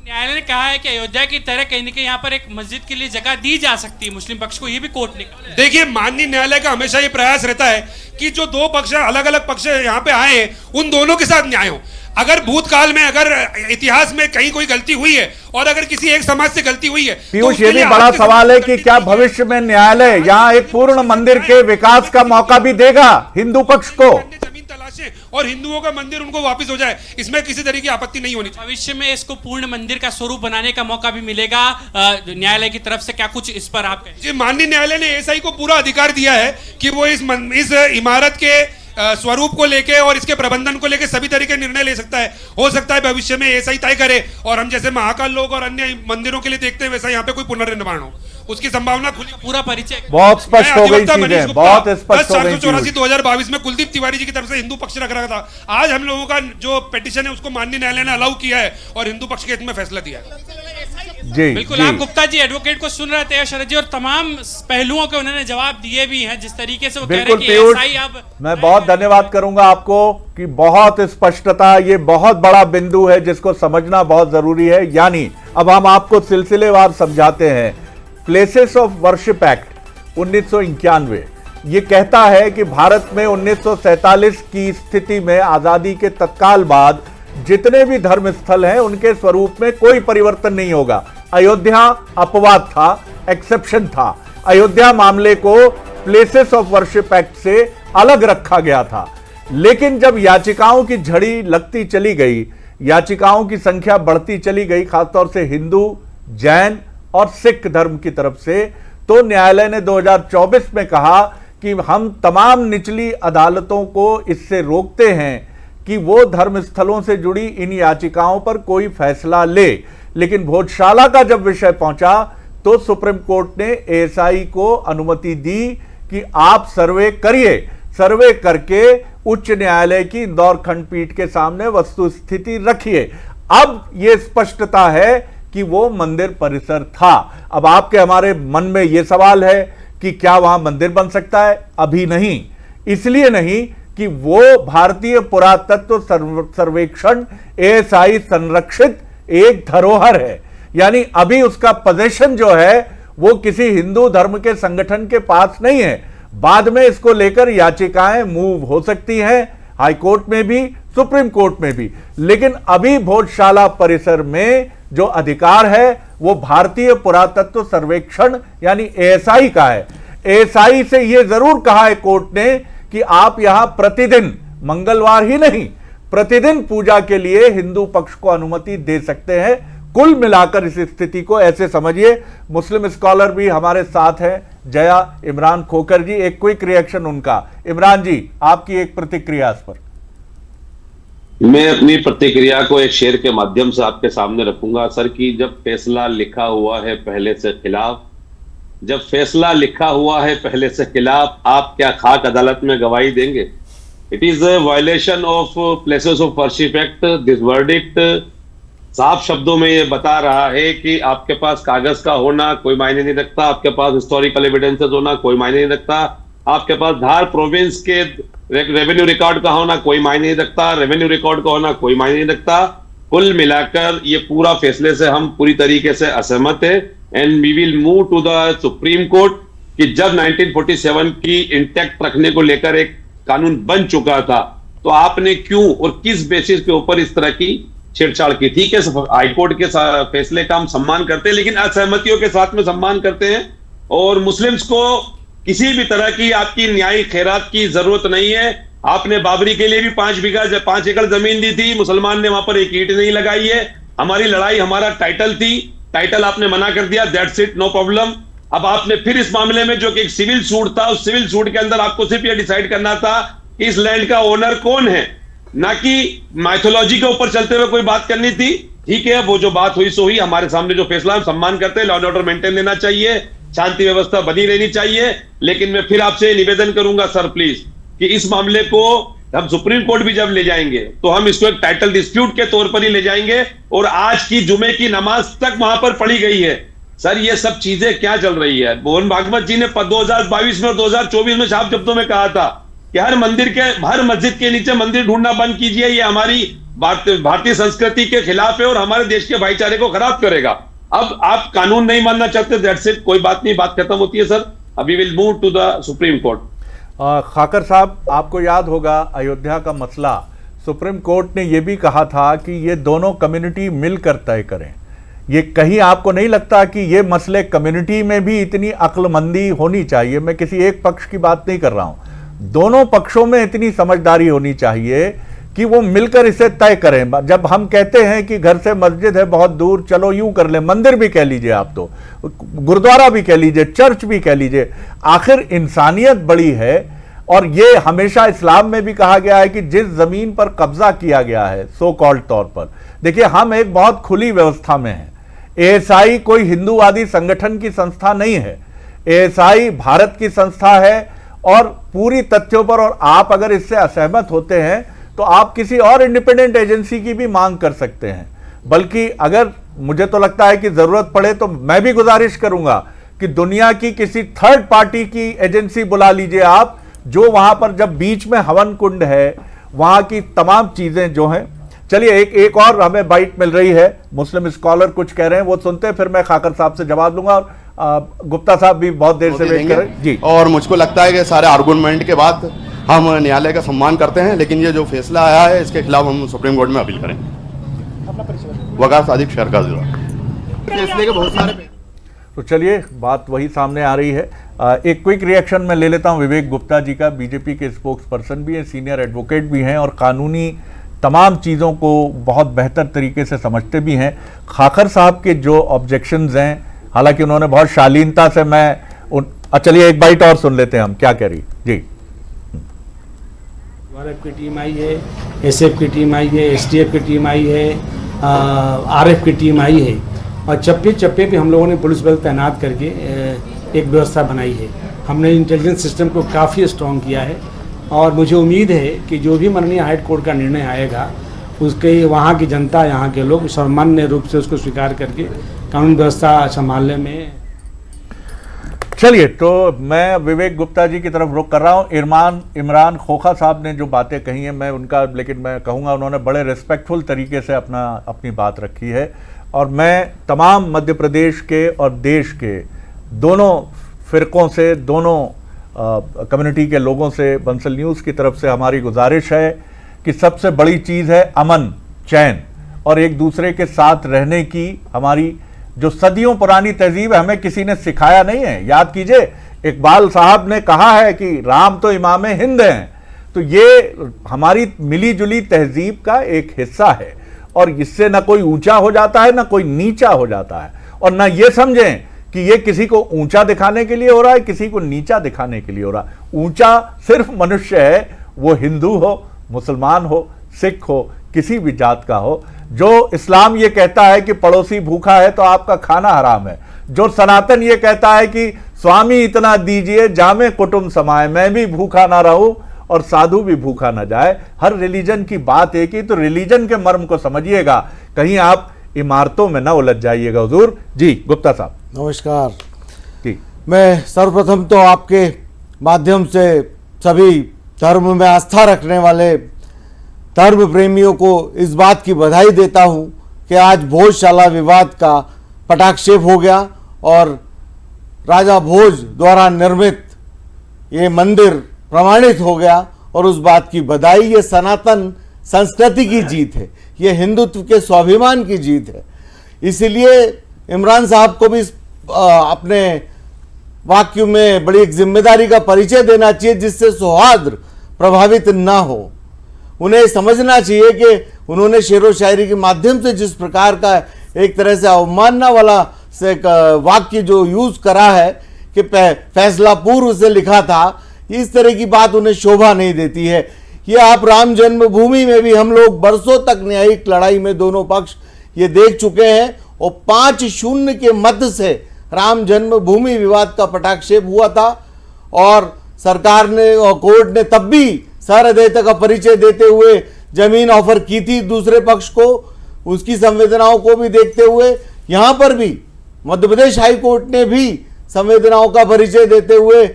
न्यायालय ने कहा है कि अयोध्या की तरह कहीं न कहीं यहाँ पर एक मस्जिद के लिए जगह दी जा सकती है मुस्लिम पक्ष को, ये भी कोर्ट ने कहा। देखिए, माननीय न्यायालय का हमेशा ये प्रयास रहता है कि जो दो पक्ष अलग अलग पक्ष यहाँ पे आए हैं उन दोनों के साथ न्याय हो। अगर भूतकाल में, अगर इतिहास में कहीं कोई गलती हुई है और अगर किसी एक समाज से गलती हुई है, पीयूष, ये भी बड़ा सवाल है कि क्या भविष्य में न्यायालय यहाँ एक पूर्ण मंदिर के विकास का मौका भी देगा हिंदू पक्ष को? जमीन तलाशे और हिंदुओं का मंदिर उनको वापस हो जाए, इसमें किसी तरह की आपत्ति नहीं होनी चाहिए। भविष्य में इसको पूर्ण मंदिर का स्वरूप बनाने का मौका भी मिलेगा न्यायालय की तरफ से, क्या कुछ इस पर आप कहें? जी, माननीय न्यायालय ने एएसआई को पूरा अधिकार दिया है कि वो इस इमारत के स्वरूप को लेके और इसके प्रबंधन को लेके सभी तरह के निर्णय ले सकता है। हो सकता है भविष्य में एएसआई तय करे और हम जैसे महाकाल लोग और अन्य मंदिरों के लिए देखते हैं वैसा यहाँ पे कोई पुनर्निर्माण हो, उसकी संभावना खुली। पूरा परिचय बहुत स्पष्ट हो गई चीजें, बहुत स्पष्ट हो गई। 2022 में कुलदीप तिवारी जी की तरफ से हिंदू पक्ष रख रहा था। आज हम लोगों का जो पिटीशन है उसको माननीय न्यायालय ने अलाउ किया है और हिंदू पक्ष के हित में फैसला दिया है। जी बिल्कुल, जी। आप गुप्ता जी एडवोकेट को सुन रहे थे शरद जी, और तमाम पहलुओं के उन्होंने जवाब दिए भी हैं जिस तरीके से वो कह रहे हैं कि एएसआई अब। मैं बहुत धन्यवाद करूंगा आपको कि बहुत स्पष्टता, ये बहुत बड़ा बिंदु है जिसको समझना बहुत जरूरी है। यानी अब हम आपको सिलसिलेवार समझाते हैं। प्लेसेस ऑफ वर्शिप एक्ट 1991 ये कहता है कि भारत में 1947 की स्थिति में आजादी के तत्काल बाद जितने भी धर्म स्थल हैं उनके स्वरूप में कोई परिवर्तन नहीं होगा। अयोध्या अपवाद था, एक्सेप्शन था। अयोध्या मामले को प्लेसेस ऑफ वर्शिप एक्ट से अलग रखा गया था। लेकिन जब याचिकाओं की झड़ी लगती चली गई, याचिकाओं की संख्या बढ़ती चली गई, खासतौर से हिंदू, जैन और सिख धर्म की तरफ से, तो न्यायालय ने 2024 में कहा कि हम तमाम निचली अदालतों को इससे रोकते हैं कि वो धर्म स्थलों से जुड़ी इन याचिकाओं पर कोई फैसला ले। लेकिन भोजशाला का जब विषय पहुंचा तो सुप्रीम कोर्ट ने एएसआई को अनुमति दी कि आप सर्वे करिए, सर्वे करके उच्च न्यायालय की इंदौर खंडपीठ के सामने वस्तुस्थिति रखिए। अब यह स्पष्टता है कि वो मंदिर परिसर था। अब आपके हमारे मन में यह सवाल है कि क्या वहां मंदिर बन सकता है? अभी नहीं। इसलिए नहीं कि वो भारतीय पुरातत्व सर्वेक्षण एएसआई संरक्षित एक धरोहर है, यानी अभी उसका पोजीशन जो है वो किसी हिंदू धर्म के संगठन के पास नहीं है। बाद में इसको लेकर याचिकाएं मूव हो सकती हैं, हाई कोर्ट में भी, सुप्रीम कोर्ट में भी। लेकिन अभी भोजशाला परिसर में जो अधिकार है वो भारतीय पुरातत्व सर्वेक्षण यानी एएसआई का है। एएसआई से यह जरूर कहा है कोर्ट ने कि आप यहां प्रतिदिन, मंगलवार ही नहीं, प्रतिदिन पूजा के लिए हिंदू पक्ष को अनुमति दे सकते हैं। कुल मिलाकर इस स्थिति को ऐसे समझिए। मुस्लिम स्कॉलर भी हमारे साथ हैं, जया इमरान खोकर जी, एक क्विक रिएक्शन उनका। इमरान जी, आपकी एक प्रतिक्रिया इस पर। मैं अपनी प्रतिक्रिया को एक शेर के माध्यम से आपके सामने रखूंगा सर, कि जब फैसला लिखा हुआ है पहले से खिलाफ, जब फैसला लिखा हुआ है पहले से खिलाफ, आप क्या खाक अदालत में गवाही देंगे? It is a violation of places of worship act. This verdict साफ शब्दों में ये बता रहा है कि आपके पास कागज का होना कोई मायने नहीं रखता, आपके पास हिस्टोरिकल एविडेंसेस होना कोई मायने नहीं रखता, आपके पास धार प्रोविंस के रेवेन्यू रिकॉर्ड का होना कोई मायने नहीं रखता, रेवेन्यू रिकॉर्ड का होना कोई मायने नहीं रखता। कुल मिलाकर ये पूरा फैसले से हम पूरी तरीके से असहमत है and we will move to the Supreme Court कि जब 1947 की इंटैक्ट रखने को लेकर एक कानून बन चुका था तो आपने क्यों और किस बेसिस पे ऊपर इस तरह की छेड़छाड़ की? ठीक है, हाईकोर्ट के फैसले का हम सम्मान करते हैं, लेकिन असहमतियों के साथ में सम्मान करते हैं और मुस्लिम्स को किसी भी तरह की आपकी न्यायिक खैरात की जरूरत नहीं है। आपने बाबरी के लिए भी 5 एकड़ जमीन दी थी, मुसलमान ने वहां पर एक ईंट नहीं लगाई है। हमारी लड़ाई हमारा टाइटल थी, टाइटल आपने मना कर दिया, दैट्स इट, नो प्रॉब्लम। अब आपने फिर इस मामले में जो कि एक सिविल सूट था, उस सिविल सूट के अंदर आपको सिर्फ यह डिसाइड करना था कि इस लैंड का ओनर कौन है, ना कि माइथोलॉजी के ऊपर चलते हुए कोई बात करनी थी। ठीक है, वो जो बात हुई सो हुई, हमारे सामने जो फैसला हम सम्मान करते हैं, लॉ एंड ऑर्डर मेंटेन लेना चाहिए, शांति व्यवस्था बनी रहनी चाहिए। लेकिन मैं फिर आपसे निवेदन करूंगा सर प्लीज कि इस मामले को हम सुप्रीम कोर्ट भी जब ले जाएंगे तो हम इसको एक टाइटल डिस्प्यूट के तौर पर ही ले जाएंगे, और आज की जुमे की नमाज तक वहां पर पढ़ी गई है। सर ये सब चीजें क्या चल रही है? मोहन भागवत जी ने 2022 में और 2024 में साफ शब्दों में कहा था कि हर मस्जिद के नीचे मंदिर ढूंढना बंद कीजिए, ये हमारी भारतीय संस्कृति के खिलाफ है और हमारे देश के भाईचारे को खराब करेगा। अब आप कानून नहीं मानना चाहते, दैट्स इट, कोई बात नहीं, बात खत्म होती है सर। अभी will move to the Supreme Court. खाकर साहब, आपको याद होगा अयोध्या का मसला सुप्रीम कोर्ट ने यह भी कहा था कि ये दोनों कम्युनिटी मिलकर तय करें। ये कहीं आपको नहीं लगता कि ये मसले कम्युनिटी में भी इतनी अक्लमंदी होनी चाहिए? मैं किसी एक पक्ष की बात नहीं कर रहा हूं, दोनों पक्षों में इतनी समझदारी होनी चाहिए कि वो मिलकर इसे तय करें। जब हम कहते हैं कि घर से मस्जिद है बहुत दूर, चलो यूं कर ले, मंदिर भी कह लीजिए, आप तो गुरुद्वारा भी कह लीजिए, चर्च भी कह लीजिए, आखिर इंसानियत बड़ी है। और ये हमेशा इस्लाम में भी कहा गया है कि जिस जमीन पर कब्जा किया गया है सो कॉल्ड तौर पर, देखिए हम एक बहुत खुली व्यवस्था में हैं। एएसआई कोई हिंदूवादी संगठन की संस्था नहीं है, एएसआई भारत की संस्था है और पूरी तथ्यों पर, और आप अगर इससे असहमत होते हैं तो आप किसी और इंडिपेंडेंट एजेंसी की भी मांग कर सकते हैं। बल्कि अगर मुझे तो लगता है कि जरूरत पड़े तो मैं भी गुजारिश करूंगा कि दुनिया की किसी थर्ड पार्टी की एजेंसी बुला लीजिए आप, जो वहां पर, जब बीच में हवन कुंड है, वहां की तमाम चीजें जो हैं। चलिए एक और हमें बाइट मिल रही है, मुस्लिम स्कॉलर कुछ कह रहे हैं, वो सुनते हैं, फिर मैं खाकर साहब से जवाब दूंगा। और गुप्ता साहब भी बहुत देर से वेट कर रहे हैं जी। और मुझको लगता है कि सारे आर्गुमेंट के बाद हम न्यायालय का सम्मान करते हैं, लेकिन ये जो फैसला आया है इसके खिलाफ हम सुप्रीम कोर्ट में अपील करेंगे। वकास सादिक शहर का फैसले के बहुत सारे। तो चलिए बात वही सामने आ रही है। एक क्विक रिएक्शन मैं ले लेता हूं विवेक गुप्ता जी का, बीजेपी के स्पोक्स पर्सन भी हैं, सीनियर एडवोकेट भी हैं और कानूनी तमाम चीज़ों को बहुत बेहतर तरीके से समझते भी हैं। खाकर साहब के जो ऑब्जेक्शंस हैं, हालांकि उन्होंने बहुत शालीनता से, चलिए एक बाइट और सुन लेते हैं हम, क्या कह रही जी। आरएफ की टीम आई है, एसएफ की टीम आई है, एसटीएफ की टीम आई है, आरएफ की टीम आई है, और चप्पे चप्पे पे हम लोगों ने पुलिस बल तैनात करके एक व्यवस्था बनाई है। हमने इंटेलिजेंस सिस्टम को काफ़ी स्ट्रॉन्ग किया है और मुझे उम्मीद है कि जो भी माननीय हाई कोर्ट का निर्णय आएगा उसके वहाँ की जनता, यहाँ के लोग सामान्य रूप से उसको स्वीकार करके कानून व्यवस्था संभालने में। चलिए, तो मैं विवेक गुप्ता जी की तरफ रुख कर रहा हूँ। इमरान खोखा साहब ने जो बातें कही हैं मैं उनका, लेकिन मैं कहूँगा उन्होंने बड़े रिस्पेक्टफुल तरीके से अपनी बात रखी है, और मैं तमाम मध्य प्रदेश के और देश के दोनों फिरकों से, दोनों कम्युनिटी के लोगों से, बंसल न्यूज़ की तरफ से हमारी गुजारिश है कि सबसे बड़ी चीज़ है अमन, चैन और एक दूसरे के साथ रहने की हमारी जो सदियों पुरानी तहजीब है, हमें किसी ने सिखाया नहीं है। याद कीजिए, इकबाल साहब ने कहा है कि राम तो इमाम हिंद हैं, तो ये हमारी मिली जुली तहजीब का एक हिस्सा है और इससे ना कोई ऊंचा हो जाता है ना कोई नीचा हो जाता है, और ना ये समझें कि ये किसी को ऊंचा दिखाने के लिए हो रहा है, किसी को नीचा दिखाने के लिए हो रहा है। ऊंचा सिर्फ मनुष्य है, वो हिंदू हो, मुसलमान हो, सिख हो, किसी भी जात का हो। जो इस्लाम ये कहता है कि पड़ोसी भूखा है तो आपका खाना हराम है, जो सनातन ये कहता है कि स्वामी इतना दीजिए जामे कुटुंब समाए, मैं भी भूखा ना रहूं और साधु भी भूखा ना जाए, हर रिलीजन की बात एक ही। तो रिलीजन के मर्म को समझिएगा, कहीं आप इमारतों में ना उलझ जाइएगा। हुजूर जी। गुप्ता साहब नमस्कार जी। मैं सर्वप्रथम तो आपके माध्यम से सभी धर्म में आस्था रखने वाले धर्म प्रेमियों को इस बात की बधाई देता हूं कि आज भोजशाला विवाद का पटाक्षेप हो गया और राजा भोज द्वारा निर्मित ये मंदिर प्रमाणित हो गया, और उस बात की बधाई। ये सनातन संस्कृति की जीत है, ये हिंदुत्व के स्वाभिमान की जीत है। इसीलिए इमरान साहब को भी अपने वाक्य में बड़ी एक जिम्मेदारी का परिचय देना चाहिए, जिससे सौहार्द प्रभावित ना हो। उन्हें समझना चाहिए कि उन्होंने शेरो शायरी के माध्यम से जिस प्रकार का एक तरह से अवमानना वाला से वाक्य जो यूज करा है कि फैसला पूर्व से लिखा था, इस तरह की बात उन्हें शोभा नहीं देती है। ये आप राम जन्मभूमि में भी हम लोग बरसों तक न्यायिक लड़ाई में दोनों पक्ष ये देख चुके हैं और 5-0 के मत से राम जन्मभूमि विवाद का पटाक्षेप हुआ था और सरकार ने और कोर्ट ने तब भी सहृदयता का परिचय देते हुए जमीन ऑफर की थी दूसरे पक्ष को, उसकी संवेदनाओं को भी देखते हुए। यहां पर भी मध्य प्रदेश हाई कोर्ट ने भी संवेदनाओं का परिचय देते हुए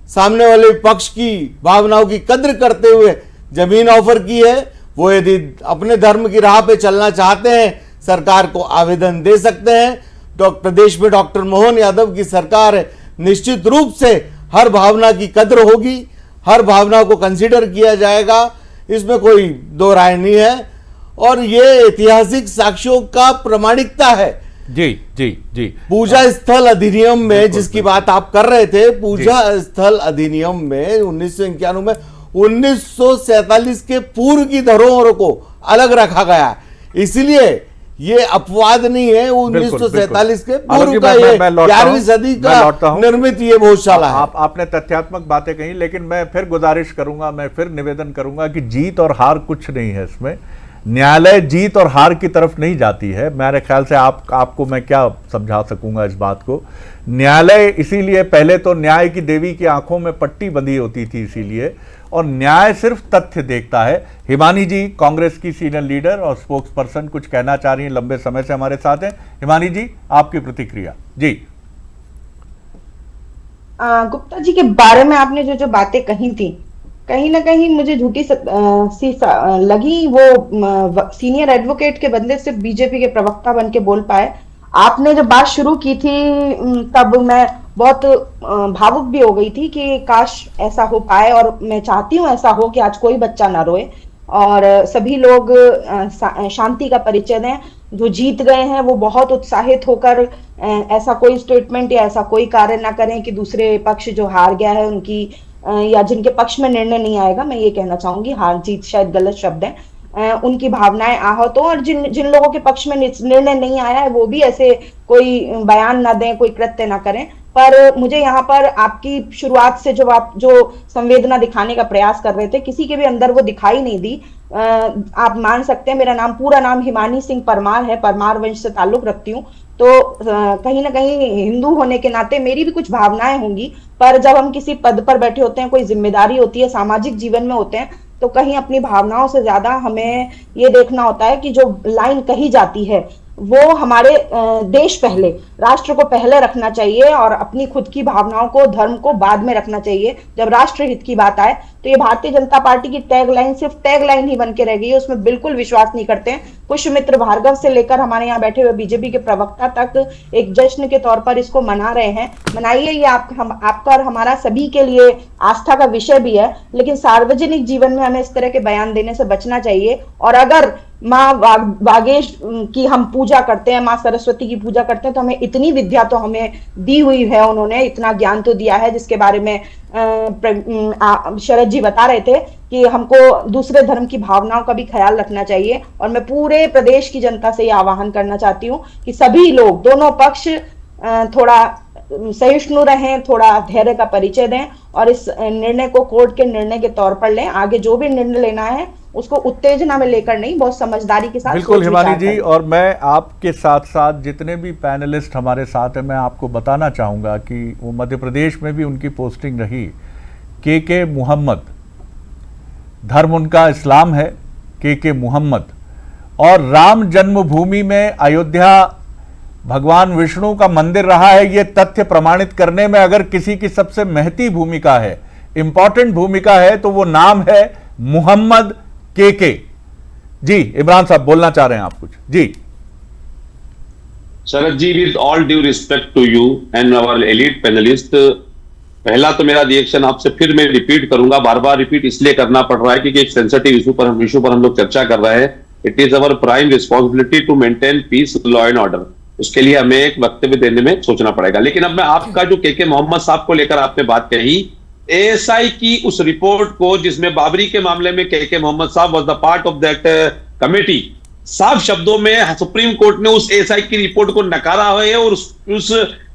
सामने वाले पक्ष की भावनाओं की कद्र करते हुए जमीन ऑफर की है। वो यदि अपने धर्म की राह पे चलना चाहते हैं सरकार को आवेदन दे सकते हैं। प्रदेश में डॉक्टर मोहन यादव की सरकार है, निश्चित रूप से हर भावना की कद्र होगी, हर भावना को कंसीडर किया जाएगा, इसमें कोई दो राय नहीं है। और ये ऐतिहासिक साक्ष्यों का प्रमाणिकता है। जी जी जी। पूजा स्थल अधिनियम में जिसकी बात आप कर रहे थे, पूजा स्थल अधिनियम में 1991 में 1947 के पूर्व की धरोहरों को अलग रखा गया है, इसलिए ये अपवाद नहीं है। 1947 के पूर्व का ये 11वीं सदी का निर्मित ये भोजशाला है। आपने तथ्यात्मक बातें कही, लेकिन मैं फिर गुजारिश करूंगा, मैं फिर निवेदन करूंगा कि जीत और हार कुछ नहीं है इसमें। न्यायालय जीत और हार की तरफ नहीं जाती है। मेरे ख्याल से आपको मैं क्या समझा सकूंगा इस बात को। न्यायालय इसीलिए, पहले तो न्याय की देवी की आंखों में पट्टी बंधी होती थी इसीलिए, और न्याय सिर्फ तथ्य देखता है। हिमानी जी कांग्रेस की सीनियर लीडर और स्पोक्स पर्सन कुछ कहना चाह रही हैं, लंबे समय से हमारे साथ हैं। हिमानी जी, आपकी प्रतिक्रिया। जी। गुप्ता जी के बारे में आपने जो बातें कही थी, कहीं ना कहीं मुझे झूठी सी लगी। वो सीनियर एडवोकेट के बदले सिर्फ बीजेपी के प्रवक्ता बन के बोल पाए। आपने जब बात शुरू की थी तब मैं बहुत भावुक भी हो गई थी कि काश ऐसा हो पाए, और मैं चाहती हूँ ऐसा हो कि आज कोई बच्चा ना रोए और सभी लोग शांति का परिचय दें। जो जीत गए हैं वो बहुत उत्साहित होकर ऐसा कोई स्टेटमेंट या ऐसा कोई कार्य ना करें कि दूसरे पक्ष जो हार गया है उनकी या जिनके पक्ष में निर्णय नहीं आएगा, मैं ये कहना चाहूंगी, हार जीत शायद गलत शब्द है, उनकी भावनाएं आहत हो, और जिन लोगों के पक्ष में निर्णय नहीं आया है वो भी ऐसे कोई बयान ना दें, कोई कृत्य ना करें। पर मुझे यहाँ पर आपकी शुरुआत से आप जो संवेदना दिखाने का प्रयास कर रहे थे, किसी के भी अंदर वो दिखाई नहीं दी। आप मान सकते हैं मेरा पूरा नाम हिमानी सिंह परमार है, परमार वंश से ताल्लुक रखती हूँ, तो कहीं ना कहीं हिंदू होने के नाते मेरी भी कुछ भावनाएं होंगी। पर जब हम किसी पद पर बैठे होते हैं, कोई जिम्मेदारी होती है, सामाजिक जीवन में होते हैं, तो कहीं अपनी भावनाओं से ज्यादा हमें ये देखना होता है कि जो लाइन कही जाती है वो हमारे देश पहले, राष्ट्र को पहले रखना चाहिए और अपनी खुद की भावनाओं को, धर्म को बाद में रखना चाहिए। जब राष्ट्र हित की बात आए तो ये भारतीय जनता पार्टी की टैगलाइन सिर्फ टैगलाइन ही बन के रह गई है, उसमें बिल्कुल विश्वास नहीं करते हैं। पुष्यमित्र भार्गव से लेकर हमारे यहाँ बैठे हुए बीजेपी के प्रवक्ता तक एक जश्न के तौर पर इसको मना रहे हैं। मनाइए, ये आपका और हमारा सभी के लिए आस्था का विषय भी है, लेकिन सार्वजनिक जीवन में हमें इस तरह के बयान देने से बचना चाहिए। और अगर माँ वागेश की हम पूजा करते हैं, माँ सरस्वती की पूजा करते हैं, तो हमें इतनी विद्या तो हमें दी हुई है, उन्होंने इतना ज्ञान तो दिया है, जिसके बारे में शरद जी बता रहे थे कि हमको दूसरे धर्म की भावनाओं का भी ख्याल रखना चाहिए। और मैं पूरे प्रदेश की जनता से ये आह्वान करना चाहती हूँ कि सभी लोग, दोनों पक्ष थोड़ा सहिष्णु रहें, थोड़ा धैर्य का परिचय दें और इस निर्णय को कोर्ट के निर्णय के तौर पर लें। आगे जो भी निर्णय लेना है उसको उत्तेजना में लेकर नहीं, बहुत समझदारी के साथ। बिल्कुल हिमानी जी, और मैं आपके साथ साथ जितने भी पैनलिस्ट हमारे साथ हैं, मैं आपको बताना चाहूँगा कि वो मध्य प्रदेश में भी उनकी पोस्टिंग रही। के मुहम्मद, धर्म उनका इस्लाम है, के मुहम्मद, और राम जन्मभूमि में अयोध्या भगवान विष्णु का मंदिर रहा है, ये तथ्य प्रमाणित करने में अगर किसी की सबसे महती भूमिका है, इंपॉर्टेंट भूमिका है, तो वो नाम है मुहम्मद के। जी इमरान साहब बोलना चाह रहे हैं आप कुछ? जी Sharad ji, with all due respect to you and our elite panelist, पहला तो मेरा रिएक्शन आपसे फिर मैं रिपीट करूंगा, बार बार रिपीट इसलिए करना पड़ रहा है क्योंकि एक सेंसिटिव इशू पर हम लोग चर्चा कर रहे हैं। It is our prime responsibility to maintain peace, law and order. उसके लिए हमें एक वक्तव्य देने में सोचना पड़ेगा। लेकिन अब मैं आपका जो के मोहम्मद साहब को लेकर आपने बात कही, एएसआई की उस रिपोर्ट को, जिसमें बाबरी के मामले में के मोहम्मद साहब was the part of that committee, साफ शब्दों में सुप्रीम कोर्ट ने उस एएसआई की रिपोर्ट को नकारा है और उस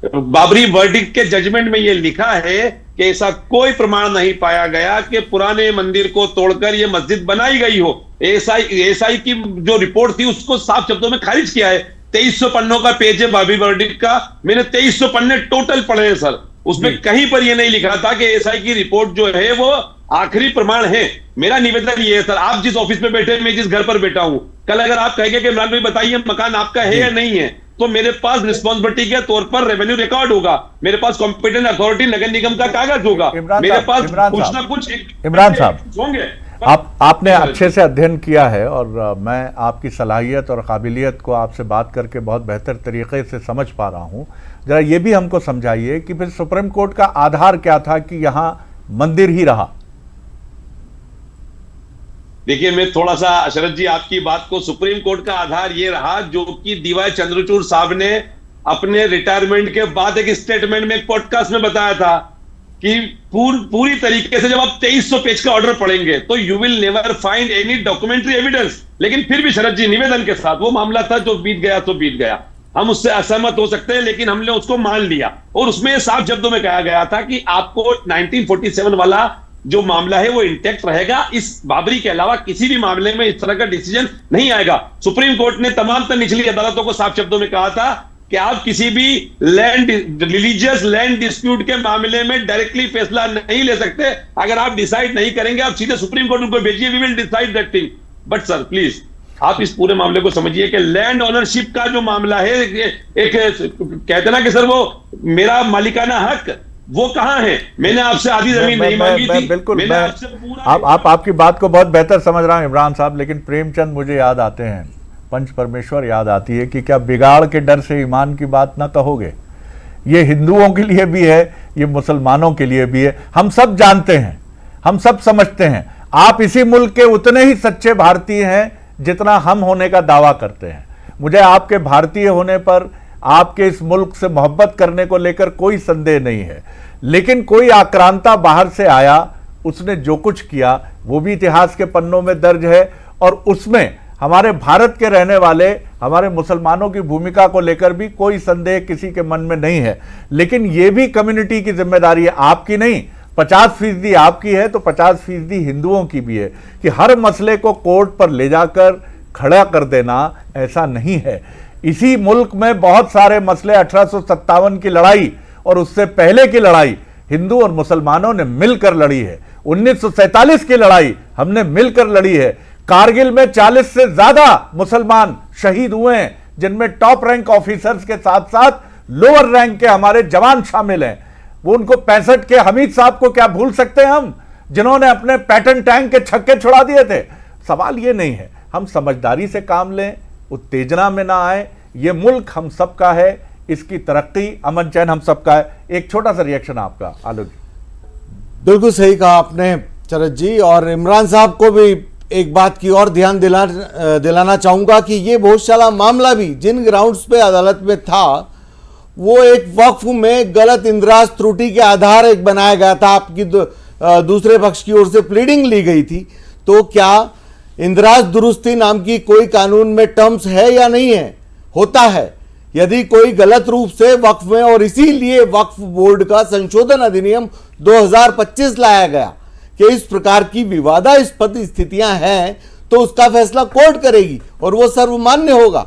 बाबरी वर्डिक्ट के जजमेंट में यह लिखा है कि ऐसा कोई प्रमाण नहीं पाया गया कि पुराने मंदिर को तोड़कर यह मस्जिद बनाई गई हो। एएसआई की जो रिपोर्ट थी उसको साफ शब्दों में खारिज किया है। 2300 पन्नों का पेज है बाबरी वर्डिक्ट का, मैंने 2300 पन्ने टोटल पढ़े हैं सर। उसमें कहीं पर यह नहीं लिखा था कि एएसआई की रिपोर्ट जो है वो आखिरी प्रमाण है। मेरा निवेदन ये है सर, आप जिस ऑफिस में बैठे, मैं जिस घर पर बैठा हूं, कल अगर आप कहेंगे कि इमरान भाई बताइए मकान आपका है या नहीं है, तो मेरे पास रिस्पॉन्सिबिलिटी के तौर पर रेवेन्यू रिकॉर्ड होगा, मेरे पास कॉम्पिटेंट अथॉरिटी नगर निगम का कागज होगा, मेरे पास कुछ ना कुछ इमरान साहब होंगे। आपने अच्छे से अध्ययन किया है और मैं आपकी सलाहियत और काबिलियत को आपसे बात करके बहुत बेहतर तरीके से समझ पा रहा हूं। जरा ये भी हमको समझाइए कि फिर सुप्रीम कोर्ट का आधार क्या था कि यहां मंदिर ही रहा। देखिए, मैं थोड़ा सा शरद जी आपकी बात को, सुप्रीम कोर्ट का आधार ये रहा जो कि डीवाई चंद्रचूड़ साहब ने अपने रिटायरमेंट के बाद एक स्टेटमेंट में, एक पॉडकास्ट में बताया था कि पूरी तरीके से जब आप 2300 पेज का ऑर्डर पढ़ेंगे तो you will never find any documentary evidence. लेकिन फिर भी शरद जी, निवेदन के साथ, वो मामला था जो बीत गया तो बीत गया, हम उससे असहमत हो सकते हैं, लेकिन हमने उसको मान लिया और उसमें साफ शब्दों में कहा गया था कि आपको 1947 वाला जो मामला है वो इंटैक्ट रहेगा। इस बाबरी के अलावा किसी भी मामले में इस तरह का डिसीजन नहीं आएगा। सुप्रीम कोर्ट ने तमाम निचली अदालतों को साफ शब्दों में कहा था कि आप किसी भी रिलीजियस लैंड डिस्प्यूट के मामले में डायरेक्टली फैसला नहीं ले सकते। अगर आप डिसाइड नहीं करेंगे, आप सीधे सुप्रीम कोर्ट उनको भेजिए, we will decide that thing. But sir please आप इस पूरे मामले को समझिए कि लैंड ओनरशिप का जो मामला है, एक कहते ना कि सर वो मेरा मालिकाना हक, वो कहां है? मैंने आपसे आधी जमीन नहीं मांगी थी। बिल्कुल, आपकी बात को बहुत बेहतर समझ रहा हूं इमरान साहब, लेकिन प्रेमचंद मुझे याद आते हैं, पंच परमेश्वर याद आती है कि क्या बिगाड़ के डर से ईमान की बात ना कहोगे। ये हिंदुओं के लिए भी है, ये मुसलमानों के लिए भी है। हम सब जानते हैं, हम सब समझते हैं, आप इसी मुल्क के उतने ही सच्चे भारतीय हैं जितना हम होने का दावा करते हैं। मुझे आपके भारतीय होने पर, आपके इस मुल्क से मोहब्बत करने को लेकर कोई संदेह नहीं है, लेकिन कोई आक्रांता बाहर से आया, उसने जो कुछ किया वो भी इतिहास के पन्नों में दर्ज है और उसमें हमारे भारत के रहने वाले, हमारे मुसलमानों की भूमिका को लेकर भी कोई संदेह किसी के मन में नहीं है। लेकिन ये भी कम्युनिटी की जिम्मेदारी है, आपकी नहीं। 50% आपकी है तो 50% हिंदुओं की भी है कि हर मसले को कोर्ट पर ले जाकर खड़ा कर देना ऐसा नहीं है। इसी मुल्क में बहुत सारे मसले, 1857 की लड़ाई और उससे पहले की लड़ाई हिंदू और मुसलमानों ने मिलकर लड़ी है। 1947 की लड़ाई हमने मिलकर लड़ी है। कारगिल में 40 से ज्यादा मुसलमान शहीद हुए हैं, जिनमें टॉप रैंक ऑफिसर्स के साथ साथ लोअर रैंक के हमारे जवान शामिल हैं। वो उनको 65 के हमीद साहब को क्या भूल सकते हैं हम, जिन्होंने अपने पैटर्न टैंक के छक्के छुड़ा दिए थे। सवाल ये नहीं है, हम समझदारी से काम लें, उत्तेजना में ना आए। ये मुल्क हम सबका है, इसकी तरक्की, अमन चैन हम सबका है। एक छोटा सा रिएक्शन आपका आलोक जी। बिल्कुल सही कहा आपने शरद जी, और इमरान साहब को भी एक बात की और ध्यान दिलाना चाहूंगा कि ये भोजशाला मामला भी जिन ग्राउंड्स पे अदालत में था, वो एक वक्फ में गलत इंदिराज त्रुटि के आधार एक बनाया गया था। आपकी दूसरे पक्ष की ओर से प्लीडिंग ली गई थी। तो क्या इंदिराज दुरुस्ती नाम की कोई कानून में टर्म्स है या नहीं है? होता है। यदि कोई गलत रूप से वक्फ में, और इसीलिए वक्फ बोर्ड का संशोधन अधिनियम 2025 लाया गया कि इस प्रकार की विवादास्पद स्थितियां हैं तो उसका फैसला कोर्ट करेगी और वो सर्वमान्य होगा।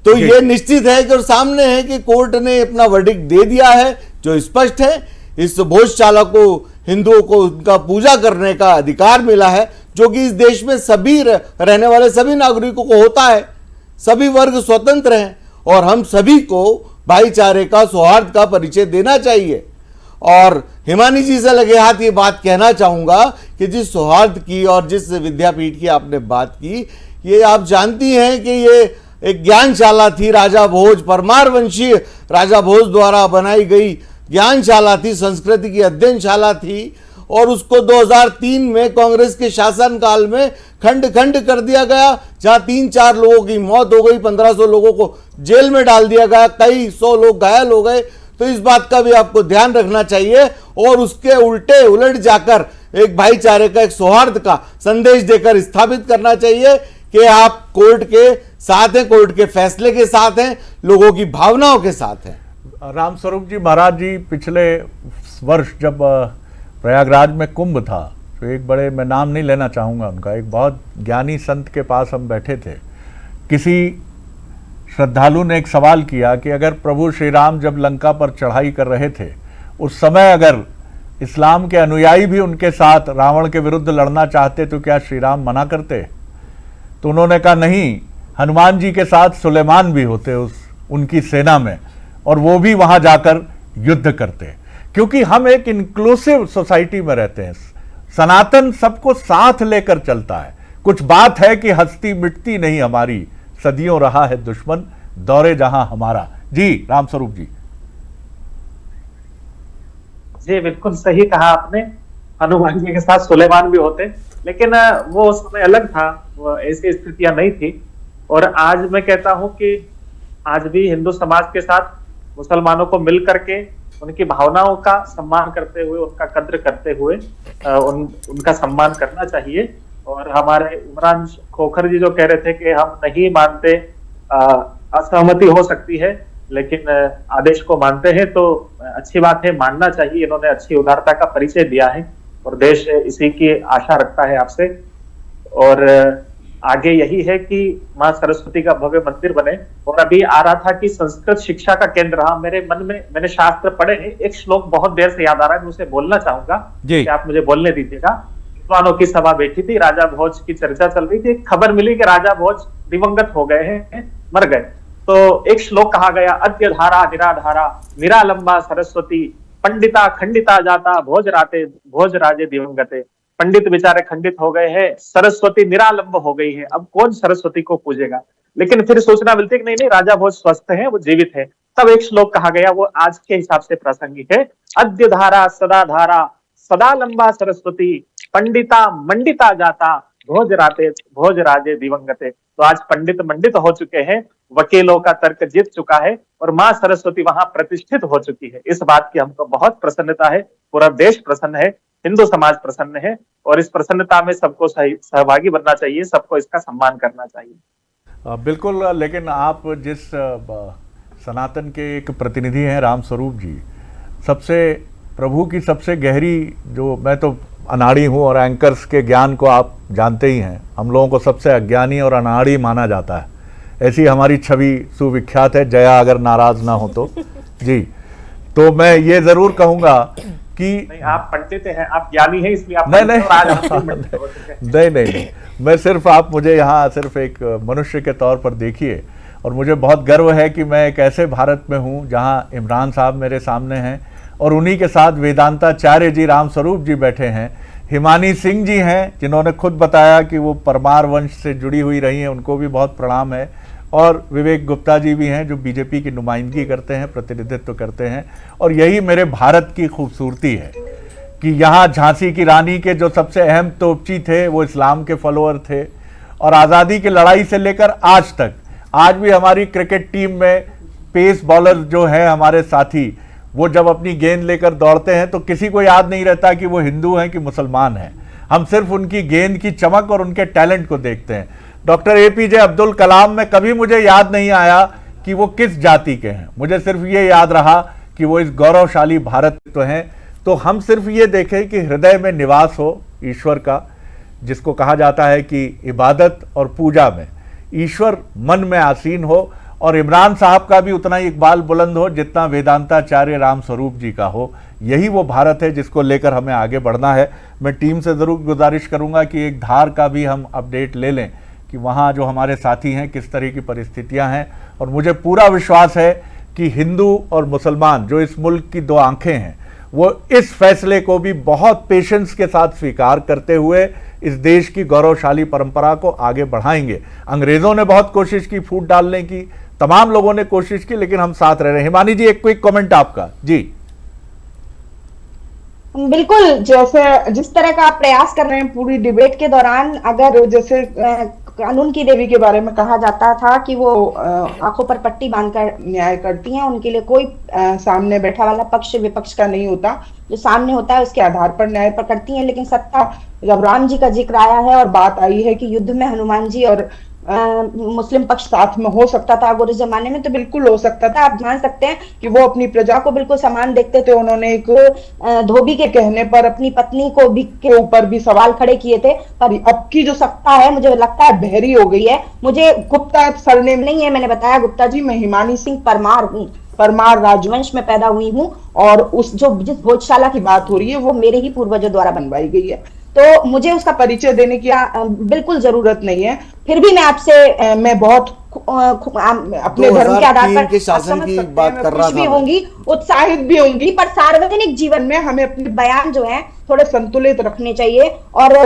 तो ये निश्चित है कि और सामने है कि कोर्ट ने अपना वर्डिक्ट दे दिया है जो स्पष्ट है। इस भोजशाला को हिंदुओं को उनका पूजा करने का अधिकार मिला है, जो कि इस देश में सभी रहने वाले सभी नागरिकों को होता है। सभी वर्ग स्वतंत्र हैं और हम सभी को भाईचारे का, सौहार्द का परिचय देना चाहिए। और हिमानी जी से लगे हाथ ये बात कहना चाहूंगा कि जिस सौहार्द की और जिस विद्यापीठ की आपने बात की, ये आप जानती हैं कि ये एक ज्ञानशाला थी। राजा भोज, परमार वंशीय राजा भोज द्वारा बनाई गई ज्ञानशाला थी, संस्कृति की अध्ययनशाला थी, और उसको 2003 में कांग्रेस के शासनकाल में खंड खंड कर दिया गया, जहां 3-4 लोगों की मौत हो गई, 1500 लोगों को जेल में डाल दिया गया, कई 100 लोग घायल हो गए। तो इस बात का भी आपको ध्यान रखना चाहिए और उसके उलट जाकर एक भाईचारे का, एक सौहार्द का संदेश देकर स्थापित करना चाहिए कि आप कोर्ट के साथ हैं, कोर्ट के फैसले के साथ हैं, लोगों की भावनाओं के साथ हैं। रामस्वरूप जी महाराज जी, पिछले वर्ष जब प्रयागराज में कुंभ था तो एक बड़े, मैं नाम नहीं लेना चाहूँगा उनका, एक बहुत ज्ञानी संत के पास हम बैठे थे। किसी श्रद्धालु ने एक सवाल किया कि अगर प्रभु श्री राम जब लंका पर चढ़ाई कर रहे थे उस समय अगर इस्लाम के अनुयायी भी उनके साथ रावण के विरुद्ध लड़ना चाहते तो क्या श्री राम मना करते? तो उन्होंने कहा नहीं, हनुमान जी के साथ सुलेमान भी होते उनकी सेना में और वो भी वहां जाकर युद्ध करते, क्योंकि हम एक इंक्लूसिव सोसाइटी में रहते हैं। सनातन सबको साथ लेकर चलता है। कुछ बात है कि हस्ती मिटती नहीं हमारी, सदियों रहा है दुश्मन दौरे जहां हमारा। जी रामस्वरूप जी। जी बिल्कुल सही कहा आपने, हनुमान जी के साथ सुलेमान भी होते, लेकिन वो समय अलग था, वो ऐसी स्थितियां नहीं थी। और आज मैं कहता हूं कि आज भी हिंदू समाज के साथ मुसलमानों को मिल करके उनकी भावनाओं का सम्मान करते हुए, उनका कद्र करते हुए उनका सम्मान करना चाहिए। और हमारे इमरान खोखर जी जो कह रहे थे कि हम नहीं मानते, असहमति हो सकती है लेकिन आदेश को मानते हैं, तो अच्छी बात है, मानना चाहिए। इन्होंने अच्छी उदारता का परिचय दिया है और देश इसी की आशा रखता है आपसे। और आगे यही है कि माँ सरस्वती का भव्य मंदिर बने। और अभी आ रहा था कि संस्कृत शिक्षा का केंद्र रहा, मेरे मन में, मैंने शास्त्र पढ़े हैं, एक श्लोक बहुत देर से याद आ रहा है, मैं उसे बोलना चाहूंगा कि आप मुझे बोलने दीजिएगा। विद्वानों की सभा बैठी थी, राजा भोज की चर्चा चल रही थी, खबर मिली कि राजा भोज दिवंगत हो गए हैं, मर गए। तो एक श्लोक कहा गया, अद्य धारा निराधारा निरालंबा सरस्वती पंडिता खंडिता जाता भोज राजे दिवंगते। पंडित बेचारे खंडित हो गए हैं, सरस्वती निरालंब हो गई है, अब कौन सरस्वती को पूजेगा। लेकिन फिर सूचना मिलती कि नहीं, राजा भोज स्वस्थ हैं, वो जीवित है। तब एक श्लोक कहा गया, वो आज के हिसाब से प्रासंगिक है, अद्य धारा सदा लंबा सरस्वती पंडिता मंडिता जाता भोज राजे दिवंगते। तो आज पंडित मंडित हो चुके हैं, वकीलों का तर्क जीत चुका है और माँ सरस्वती वहां प्रतिष्ठित हो चुकी है। इस बात की हमको बहुत प्रसन्नता है, पूरा देश प्रसन्न है, हिंदू समाज प्रसन्न है और इस प्रसन्नता में सबको सहभागी बनना चाहिए, सबको इसका सम्मान करना चाहिए। बिल्कुल, लेकिन आप जिस सनातन के एक प्रतिनिधि हैं रामस्वरूप जी, सबसे प्रभु की सबसे गहरी, जो मैं तो अनाड़ी हूँ और एंकर्स के ज्ञान को आप जानते ही हैं, हम लोगों को सबसे अज्ञानी और अनाड़ी माना जाता है, ऐसी हमारी छवि सुविख्यात है, जया अगर नाराज ना हो तो। जी, तो मैं ये जरूर कहूँगा कि नहीं, आप पंडित हैं, आप ज्ञानी हैं, इसलिए आप नहीं, मैं सिर्फ, आप मुझे यहाँ सिर्फ एक मनुष्य के तौर पर देखिए। और मुझे बहुत गर्व है कि मैं एक ऐसे भारत में हूँ जहाँ इमरान साहब मेरे सामने हैं और उन्हीं के साथ वेदांताचार्य जी रामस्वरूप जी बैठे हैं, हिमानी सिंह जी हैं जिन्होंने खुद बताया कि वो परमार वंश से जुड़ी हुई रही हैं, उनको भी बहुत प्रणाम है, और विवेक गुप्ता जी भी हैं जो बीजेपी की नुमाइंदगी करते हैं, प्रतिनिधित्व करते हैं। और यही मेरे भारत की खूबसूरती है कि यहाँ झांसी की रानी के जो सबसे अहम तोपची थे वो इस्लाम के फॉलोअर थे, और आज़ादी की लड़ाई से लेकर आज तक, आज भी हमारी क्रिकेट टीम में पेस बॉलर जो हैं हमारे साथी, वो जब अपनी गेंद लेकर दौड़ते हैं तो किसी को याद नहीं रहता कि वो हिंदू हैं कि मुसलमान हैं, हम सिर्फ उनकी गेंद की चमक और उनके टैलेंट को देखते हैं। डॉक्टर APJ अब्दुल कलाम में कभी मुझे याद नहीं आया कि वो किस जाति के हैं, मुझे सिर्फ ये याद रहा कि वो इस गौरवशाली भारत तो हैं। तो हम सिर्फ ये देखें कि हृदय में निवास हो ईश्वर का, जिसको कहा जाता है कि इबादत और पूजा में ईश्वर मन में आसीन हो, और इमरान साहब का भी उतना ही इकबाल बुलंद हो जितना वेदांताचार्य रामस्वरूप जी का हो। यही वो भारत है जिसको लेकर हमें आगे बढ़ना है। मैं टीम से ज़रूर गुजारिश करूंगा कि एक धार का भी हम अपडेट ले लें कि वहाँ जो हमारे साथी हैं किस तरह की परिस्थितियाँ हैं। और मुझे पूरा विश्वास है कि हिंदू और मुसलमान जो इस मुल्क की दो आंखें हैं, वो इस फैसले को भी बहुत पेशेंस के साथ स्वीकार करते हुए इस देश की गौरवशाली परंपरा को आगे बढ़ाएंगे। अंग्रेज़ों ने बहुत कोशिश की फूट डालने की, तमाम लोगों ने कोशिश की, लेकिन हम साथ रह रहे हैं। हिमानी जी, एक क्विक कमेंट आपका। जी बिल्कुल, जैसे जिस तरह का आप प्रयास कर रहे हैं पूरी डिबेट के दौरान, अगर जैसे कानून की देवी के बारे में कहा जाता था कि वो आंखों पर पट्टी बांधकर न्याय करती हैं, उनके लिए कोई सामने बैठा वाला पक्ष विपक्ष का नहीं होता, जो सामने होता है उसके आधार पर न्याय पर करती हैं। लेकिन सत्ता, जब राम जी का जिक्र आया है और बात आई है कि युद्ध में हनुमान जी और मुस्लिम पक्ष साथ में हो सकता था अगर उस जमाने में, तो बिल्कुल हो सकता था। आप जान सकते हैं कि वो अपनी प्रजा को बिल्कुल समान देखते थे। उन्होंने एक धोबी के कहने पर अपनी पत्नी को भी के ऊपर भी सवाल खड़े किए थे। पर अब की जो सत्ता है मुझे लगता है बहरी हो गई है। मुझे गुप्ता सरनेम नहीं है, मैंने बताया गुप्ता जी, मैं हिमानी सिंह परमार हूँ, परमार राजवंश में पैदा हुई हूँ और उस जिस भोजशाला की बात हो रही है वो मेरे ही पूर्वजों द्वारा बनवाई गई है, तो मुझे उसका परिचय देने की बिल्कुल जरूरत नहीं है। फिर भी मैं आपसे मैं बहुत अपने धर्म के आधार पर शासन की बात कर रहा भी होंगी, उत्साहित भी होंगी, पर सार्वजनिक जीवन में हमें अपने बयान जो है थोड़े संतुलित रखने चाहिए और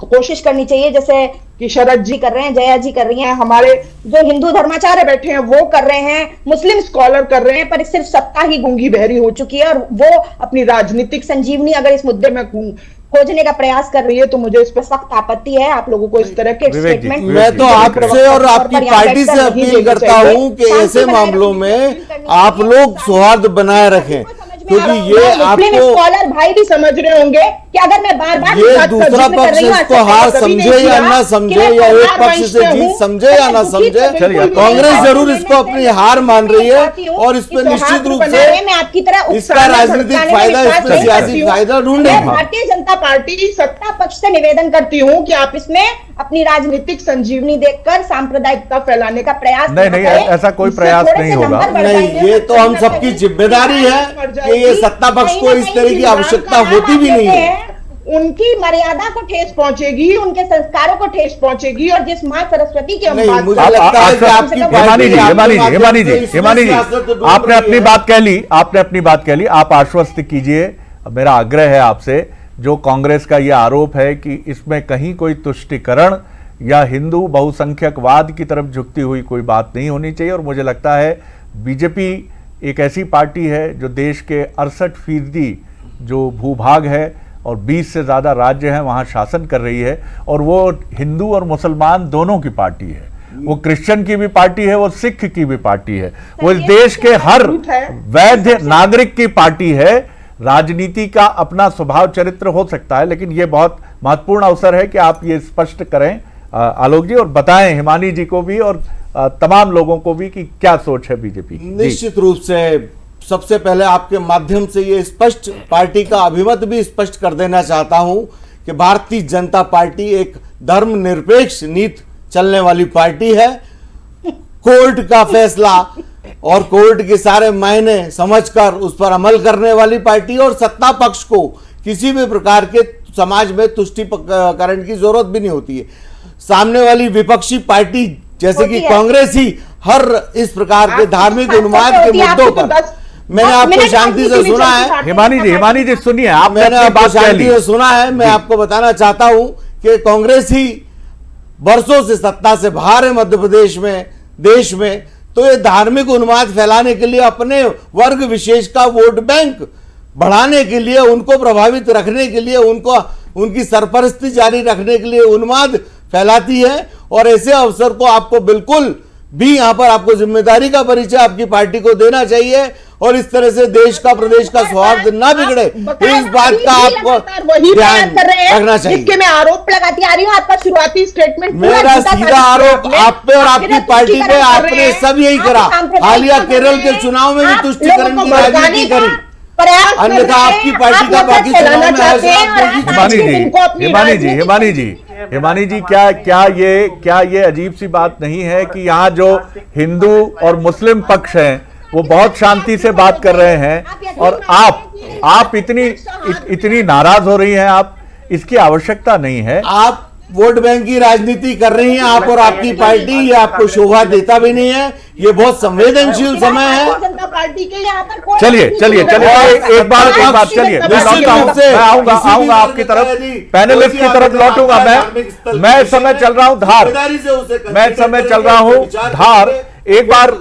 कोशिश करनी चाहिए, जैसे कि शरद जी कर रहे हैं, जया जी कर रही हैं, हमारे जो हिंदू धर्माचार्य बैठे हैं वो कर रहे हैं, मुस्लिम स्कॉलर कर रहे हैं, पर सिर्फ सत्ता ही गूंगी बहरी हो चुकी है और वो अपनी राजनीतिक संजीवनी अगर इस मुद्दे में खोजने का प्रयास कर रही है तो मुझे इस पर सख्त आपत्ति है। आप लोगों को इस तरह के स्टेटमेंट, मैं तो आपसे और आपकी पार्टी से अपील करता हूं कि ऐसे मामलों में आप लोग सौहार्द बनाए रखें, क्योंकि ये आपको स्कॉलर भाई भी समझ रहे होंगे कि अगर मैं बार-बार ये दूसरा पक्ष इसको हार समझे या ना समझे या एक पक्ष से जीत समझे या ना समझे, कांग्रेस जरूर इसको अपनी हार मान रही है और इस पर निश्चित रूप से इसका राजनीतिक फायदा, इसका सियासी फायदा ढूंढेगी। भारतीय जनता पार्टी सत्ता पक्ष से निवेदन करती हूँ कि आप इसमें अपनी राजनीतिक संजीवनी देखकर सांप्रदायिकता फैलाने का प्रयास नहीं, ऐसा कोई प्रयास नहीं होगा। नहीं, ये तो हम सबकी जिम्मेदारी है कि ये सत्ता पक्ष को इस तरह की आवश्यकता होती भी नहीं है। उनकी मर्यादा को ठेस पहुंचेगी, उनके संस्कारों को ठेस पहुंचेगी और जिस मां सरस्वती की मुझे लगता है कि आपकी हिमानी जी आपने अपनी बात कह ली, आप आश्वस्त कीजिए। मेरा आग्रह है आपसे, जो कांग्रेस का यह आरोप है कि इसमें कहीं कोई तुष्टिकरण या हिंदू बहुसंख्यकवाद की तरफ झुकती हुई कोई बात नहीं होनी चाहिए। और मुझे लगता है बीजेपी एक ऐसी पार्टी है जो देश के 68% जो भूभाग है और 20 से ज़्यादा राज्य हैं वहाँ शासन कर रही है, और वो हिंदू और मुसलमान दोनों की पार्टी है। वो क्रिश्चियन की भी पार्टी है, वो सिख की भी पार्टी है, वो इस देश के हर वैध नागरिक की पार्टी है। राजनीति का अपना स्वभाव चरित्र हो सकता है, लेकिन ये बहुत महत्वपूर्ण अवसर है कि आप ये स्पष्ट करें आलोक जी, और बताएं हिमानी जी को भी और तमाम लोगों को भी कि क्या सोच है बीजेपी। निश्चित रूप से सबसे पहले आपके माध्यम से ये स्पष्ट पार्टी का अभिमत भी स्पष्ट कर देना चाहता हूं कि भारतीय जनता पार्टी एक धर्मनिरपेक्ष नीति चलने वाली पार्टी है। कोर्ट का फैसला और कोर्ट के सारे मायने समझकर उस पर अमल करने वाली पार्टी, और सत्ता पक्ष को किसी भी प्रकार के समाज में तुष्टिकरण की जरूरत भी नहीं होती है। सामने वाली विपक्षी पार्टी जैसे कि कांग्रेस ही हर इस प्रकार के धार्मिक उन्माद के मुद्दों पर, मैंने आपको शांति से सुना है। हिमानी जी सुनिए, मैंने आपको शांति से सुना है। मैं आपको बताना चाहता हूं कि कांग्रेस ही वर्षों से सत्ता से बाहर है मध्य प्रदेश में, देश में, तो ये धार्मिक उन्माद फैलाने के लिए, अपने वर्ग विशेष का वोट बैंक बढ़ाने के लिए, उनको प्रभावित रखने के लिए, उनको उनकी सरपरस्ती जारी रखने के लिए उन्माद फैलाती है। और ऐसे अवसर को आपको बिल्कुल भी यहाँ पर आपको जिम्मेदारी का परिचय आपकी पार्टी को देना चाहिए और इस तरह से देश का, प्रदेश का सौहार्द ना बिगड़े, इस बात का आपको ध्यान रखना चाहिए। इसके मैं आरोप लगाती आ रही हूँ, आपका शुरुआती स्टेटमेंट मेरा सीधा आरोप आप पे और आपकी पार्टी पे, आपने सब यही करा। हालिया केरल के चुनाव में भी तुष्टिकरण की राजनीति करी, अन्यथा आपकी पार्टी का बाकी चुनाव में हिमानी जी क्या ये अजीब सी बात नहीं है कि यहाँ जो हिंदू और मुस्लिम पक्ष हैं वो बहुत शांति से बात कर रहे हैं और आप इतनी नाराज हो रही हैं। आप, इसकी आवश्यकता नहीं है। आप वोट बैंक की राजनीति कर रही हैं, आप और आपकी पार्टी, ये आपको शोभा देता भी नहीं है। ये बहुत संवेदनशील समय है। चलिए एक बार चलिए, मैं आऊंगा आपकी तरफ, पैनलिस्ट की तरफ लौटूंगा। मैं समय चल रहा हूं धार, एक बार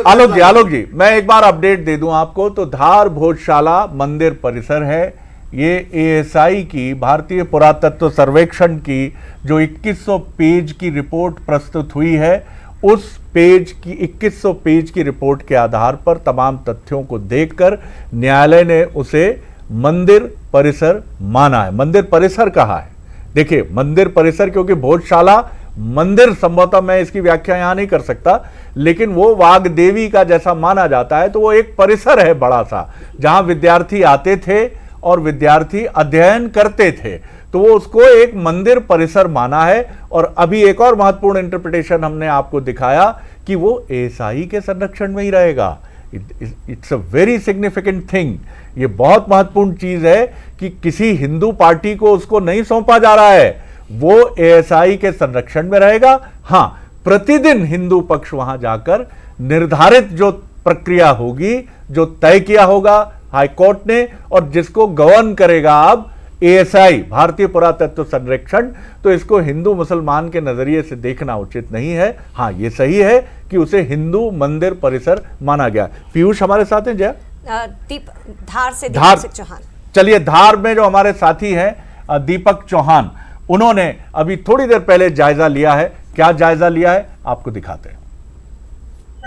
आलोक जी मैं एक बार अपडेट दे दूं आपको। तो धार भोजशाला मंदिर परिसर है, ये एएसआई की, भारतीय पुरातत्व सर्वेक्षण की जो 2100 पेज की रिपोर्ट प्रस्तुत हुई है, उस पेज की 2100 पेज की रिपोर्ट के आधार पर तमाम तथ्यों को देखकर न्यायालय ने उसे मंदिर परिसर माना है। मंदिर परिसर कहा है, देखिए मंदिर परिसर, क्योंकि भोजशाला मंदिर संभवतः मैं इसकी व्याख्या यहां नहीं कर सकता, लेकिन वो वाग देवी का जैसा माना जाता है तो वो एक परिसर है बड़ा सा, जहां विद्यार्थी आते थे और विद्यार्थी अध्ययन करते थे, तो वो उसको एक मंदिर परिसर माना है। और अभी एक और महत्वपूर्ण इंटरप्रिटेशन हमने आपको दिखाया कि वो एएसआई के संरक्षण में ही रहेगा। It's a very significant thing. ये बहुत महत्वपूर्ण चीज है कि किसी हिंदू पार्टी को उसको नहीं सौंपा जा रहा है, वो एएसआई के संरक्षण में रहेगा। हां, प्रतिदिन हिंदू पक्ष वहां जाकर निर्धारित जो प्रक्रिया होगी, जो तय किया होगा हाईकोर्ट ने, और जिसको गवर्न करेगा अब एएसआई, भारतीय पुरातत्व सर्वेक्षण, तो इसको हिंदू मुसलमान के नजरिए से देखना उचित नहीं है। हां, ये सही है कि उसे हिंदू मंदिर परिसर माना गया। पीयूष हमारे साथ हैं जया? धार से दीपक चौहान। चलिए, धार में जो हमारे साथी हैं दीपक चौहान, उन्होंने अभी थोड़ी देर पहले जायजा लिया है। क्या जायजा लिया है आपको दिखाते हैं।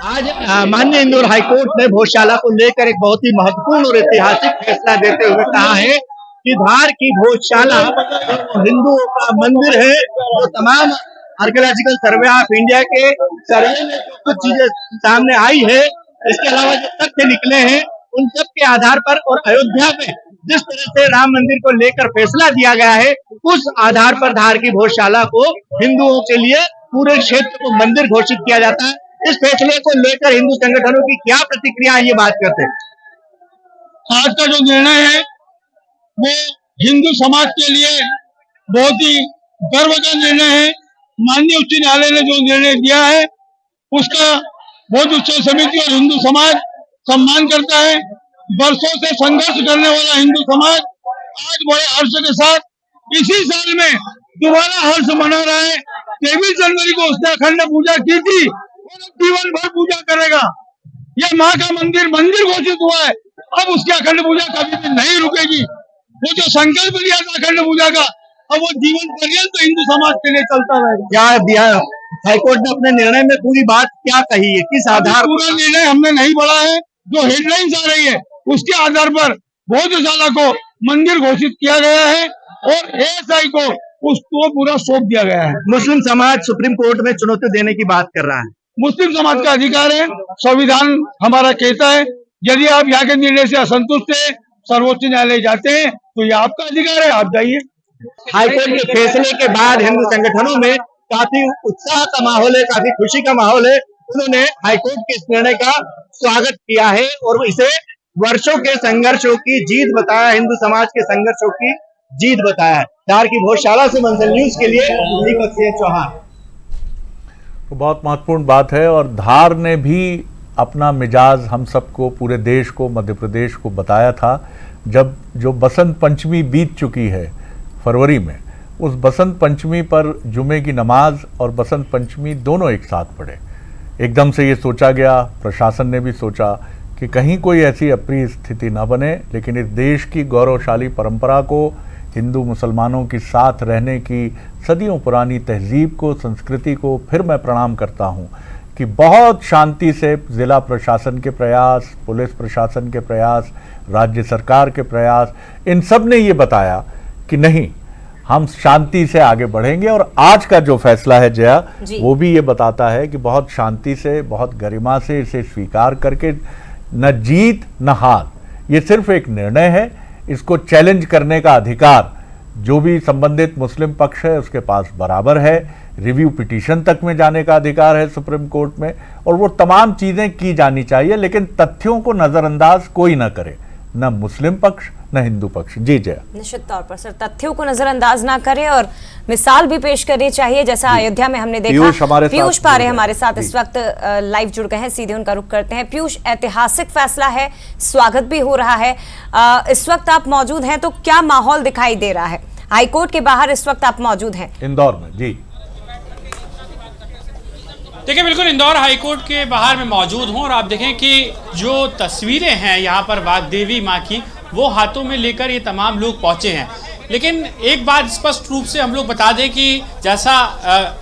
आज माननीय इंदौर हाईकोर्ट ने भोजशाला को लेकर एक बहुत ही महत्वपूर्ण और ऐतिहासिक फैसला देते हुए कहा है कि धार की भोजशाला हिंदुओं का मंदिर है। जो तमाम आर्कियोलॉजिकल सर्वे ऑफ इंडिया के सर्वे में जो कुछ चीजें सामने आई है, इसके अलावा जो तथ्य निकले हैं, उन सब के आधार पर और अयोध्या में जिस तरह से राम मंदिर को लेकर फैसला दिया गया है, उस आधार पर धार की भोजशाला को हिंदुओं के लिए पूरे क्षेत्र को मंदिर घोषित किया जाता है। इस फैसले को लेकर हिंदू संगठनों की क्या प्रतिक्रिया है, ये बात करते हैं। आज का जो निर्णय है वो हिंदू समाज के लिए बहुत ही गर्व का निर्णय है। माननीय उच्च न्यायालय ने जो निर्णय दिया है उसका बहुत उच्च समिति और हिंदू समाज सम्मान करता है। वर्षों से संघर्ष करने वाला हिंदू समाज आज बड़े हर्ष के साथ इसी साल में दोबारा हर्ष मना रहा है। 23 जनवरी को उसने अखंड पूजा की थी और जीवन भर पूजा करेगा। यह माँ का मंदिर घोषित हुआ है, अब उसकी अखंड पूजा कभी भी नहीं रुकेगी। वो जो संकल्प लिया था अखंड पूजा का, अब वो जीवन पर्यंत हिंदू समाज के लिए चलता रहेगा। क्या दिया हाईकोर्ट ने अपने निर्णय में पूरी बात क्या कही है, किस आधार? पूरा निर्णय हमने नहीं पढ़ा है, जो हेडलाइंस आ रही है उसके आधार पर भोजशाला को मंदिर घोषित किया गया है और एएसआई को उसको पूरा सौंप दिया गया है। मुस्लिम समाज सुप्रीम कोर्ट में चुनौती देने की बात कर रहा है। मुस्लिम समाज का अधिकार है, संविधान हमारा कहता है यदि आप यहाँ के निर्णय से असंतुष्ट है, सर्वोच्च न्यायालय जाते हैं तो ये आपका अधिकार है, आप जाइए। हाईकोर्ट के फैसले के बाद हिंदू संगठनों में काफी उत्साह का माहौल है, काफी खुशी का माहौल है। उन्होंने हाईकोर्ट के इस निर्णय का स्वागत किया है और इसे वर्षों के संघर्षों की जीत बताया, हिंदू समाज के संघर्षों की जीत बताया है। धार की भोजशाला से मंजल न्यूज के लिए दीपक चौहान। तो बहुत महत्वपूर्ण बात है, और धार ने भी अपना मिजाज हम सबको, पूरे देश को, मध्य प्रदेश को बताया था जब जो बसंत पंचमी बीत चुकी है फरवरी में। उस बसंत पंचमी पर जुमे की नमाज और बसंत पंचमी दोनों एक साथ पड़े। एकदम से ये सोचा गया, प्रशासन ने भी सोचा कि कहीं कोई ऐसी अप्रिय स्थिति न बने, लेकिन इस देश की गौरवशाली परंपरा को, हिंदू मुसलमानों के साथ रहने की सदियों पुरानी तहजीब को, संस्कृति को फिर मैं प्रणाम करता हूँ कि बहुत शांति से जिला प्रशासन के प्रयास, पुलिस प्रशासन के प्रयास, राज्य सरकार के प्रयास, इन सब ने ये बताया कि नहीं, हम शांति से आगे बढ़ेंगे। और आज का जो फैसला है जया, वो भी ये बताता है कि बहुत शांति से, बहुत गरिमा से इसे स्वीकार करके, न जीत न हार, ये सिर्फ एक निर्णय है। इसको चैलेंज करने का अधिकार जो भी संबंधित मुस्लिम पक्ष है उसके पास बराबर है। रिव्यू पिटीशन तक में जाने का अधिकार है सुप्रीम कोर्ट में, और वो तमाम चीजें की जानी चाहिए, लेकिन तथ्यों को नजरअंदाज कोई ना करे, न मुस्लिम पक्ष न हिंदू पक्ष। जी जया। निश्चित तौर पर सर, तथ्यों को नजरअंदाज ना करें और मिसाल भी पेश करनी चाहिए, जैसा अयोध्या में हमने देखा। पीयूष पारे हमारे साथ इस वक्त लाइव जुड़ गए हैं, सीधे उनका रुख करते हैं। पीयूष, ऐतिहासिक फैसला है, स्वागत भी हो रहा है, इस वक्त आप मौजूद हैं, तो क्या माहौल दिखाई दे रहा है? हाईकोर्ट के बाहर इस वक्त आप मौजूद हैं इंदौर में। जी देखिए, बिल्कुल इंदौर हाईकोर्ट के बाहर में मौजूद हूं और आप देखें कि जो तस्वीरें हैं यहाँ पर वाग्देवी माँ की, वो हाथों में लेकर ये तमाम लोग पहुंचे हैं। लेकिन एक बात स्पष्ट रूप से हम लोग बता दें कि जैसा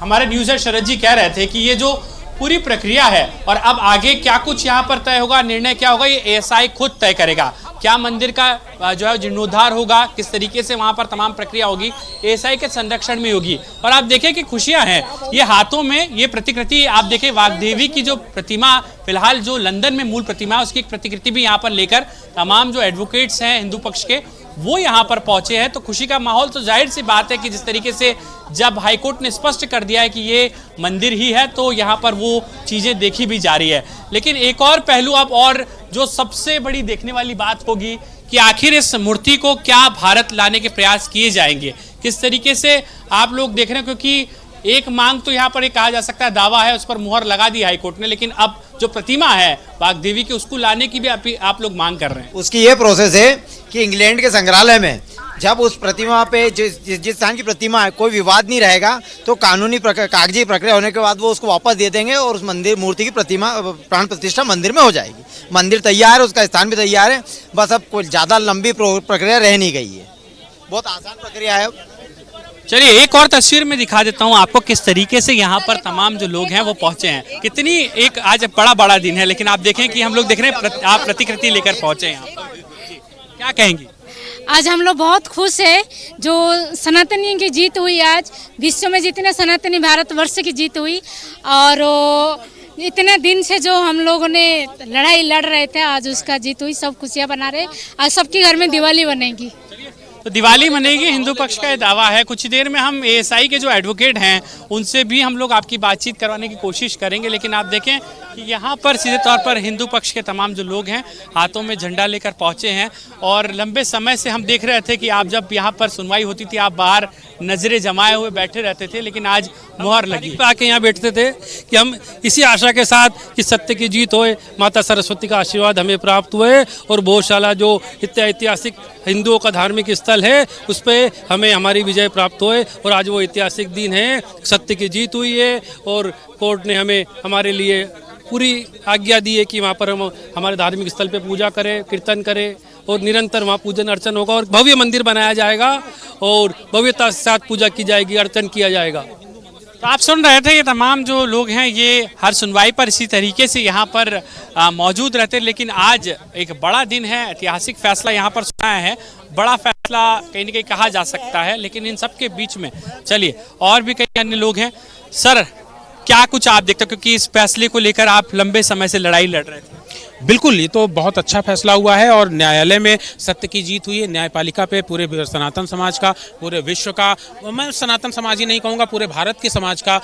हमारे न्यूज़ हेड शरद जी कह रहे थे कि ये जो पूरी प्रक्रिया है और अब आगे क्या कुछ यहाँ पर तय होगा, निर्णय क्या होगा, ये एएसआई खुद तय करेगा। क्या मंदिर का जो है जीर्णोद्धार होगा, किस तरीके से वहाँ पर तमाम प्रक्रिया होगी, एएसआई के संरक्षण में होगी। और आप देखें कि खुशियाँ हैं, ये हाथों में ये प्रतिकृति, आप देखें वाग्देवी की जो प्रतिमा फिलहाल जो लंदन में मूल प्रतिमा है उसकी एक प्रतिकृति भी यहाँ पर लेकर तमाम जो एडवोकेट्स हैं हिंदू पक्ष के वो यहाँ पर पहुंचे हैं। तो खुशी का माहौल, तो जाहिर सी बात है कि जिस तरीके से जब हाईकोर्ट ने स्पष्ट कर दिया है कि ये मंदिर ही है तो यहाँ पर वो चीज़ें देखी भी जा रही है। लेकिन एक और पहलू अब और जो सबसे बड़ी देखने वाली बात होगी कि आखिर इस मूर्ति को क्या भारत लाने के प्रयास किए जाएंगे, किस तरीके से आप लोग देख रहे हैं। क्योंकि एक मांग तो यहाँ पर एक कहा जा सकता है दावा है, उस पर मुहर लगा दी हाईकोर्ट ने, लेकिन अब जो प्रतिमा है वाग्देवी की उसको लाने की भी आप लोग मांग कर रहे हैं। उसकी ये प्रोसेस है कि इंग्लैंड के संग्रहालय में जब उस प्रतिमा पे जिस स्थान की प्रतिमा है कोई विवाद नहीं रहेगा तो कानूनी कागजी प्रक्रिया होने के बाद वो उसको वापस दे देंगे और उस मंदिर मूर्ति की प्रतिमा प्राण प्रतिष्ठा मंदिर में हो जाएगी। मंदिर तैयार है, उसका स्थान भी तैयार है, बस अब कोई ज़्यादा लंबी प्रक्रिया रह नहीं गई है, बहुत आसान प्रक्रिया है। चलिए एक और तस्वीर में दिखा देता हूँ आपको किस तरीके से यहाँ पर तमाम जो लोग हैं वो पहुंचे हैं। कितनी एक आज बड़ा दिन है, लेकिन आप देखें कि हम लोग देख रहे हैं आप प्रतिकृति लेकर पहुंचे हैं यहाँ पर, क्या कहेंगी? आज हम लोग बहुत खुश है जो सनातनी की जीत हुई, आज विश्व में जितने सनातनी भारतवर्ष की जीत हुई और इतने दिन से जो हम लोगों ने लड़ाई लड़ रहे थे आज उसका जीत हुई, सब खुशियाँ बना रहे। आज सबके घर में दिवाली बनेगी, तो दिवाली मनेगी, हिंदू पक्ष का ये दावा है। कुछ देर में हम एएसआई के जो एडवोकेट हैं उनसे भी हम लोग आपकी बातचीत करवाने की कोशिश करेंगे। लेकिन आप देखें कि यहाँ पर सीधे तौर पर हिंदू पक्ष के तमाम जो लोग हैं हाथों में झंडा लेकर पहुँचे हैं और लंबे समय से हम देख रहे थे कि आप जब यहाँ पर सुनवाई होती थी आप बाहर नजरें जमाए हुए बैठे रहते थे, लेकिन आज मुहर लगी। आके यहाँ बैठते थे कि हम इसी आशा के साथ कि सत्य की जीत होए, माता सरस्वती का आशीर्वाद हमें प्राप्त हुए और भोजशाला जो ऐतिहासिक हिंदुओं का धार्मिक स्थल है उस पर हमें हमारी विजय प्राप्त होए। और आज वो ऐतिहासिक दिन है, सत्य की जीत हुई है और कोर्ट ने हमें हमारे लिए पूरी आज्ञा दी है कि वहाँ पर हम हमारे धार्मिक स्थल पे पूजा करें, कीर्तन करें और निरंतर वहाँ पूजन अर्चन होगा और भव्य मंदिर बनाया जाएगा और भव्यता के साथ पूजा की जाएगी, अर्चन किया जाएगा। तो आप सुन रहे थे ये तमाम जो लोग हैं ये हर सुनवाई पर इसी तरीके से यहाँ पर मौजूद रहते हैं। लेकिन आज एक बड़ा दिन है, ऐतिहासिक फैसला यहाँ पर सुनाया है, बड़ा फैसला कहीं न कहीं कहा जा सकता है। लेकिन इन सब के बीच में चलिए और भी कई अन्य लोग हैं। सर क्या कुछ आप देखते हो, क्योंकि इस फैसले को लेकर आप लंबे समय से लड़ाई लड़ रहे थे? बिल्कुल, ये तो बहुत अच्छा फैसला हुआ है और न्यायालय में सत्य की जीत हुई है। न्यायपालिका पे पूरे सनातन समाज का, पूरे विश्व का, मैं सनातन समाज ही नहीं कहूँगा, पूरे भारत के समाज का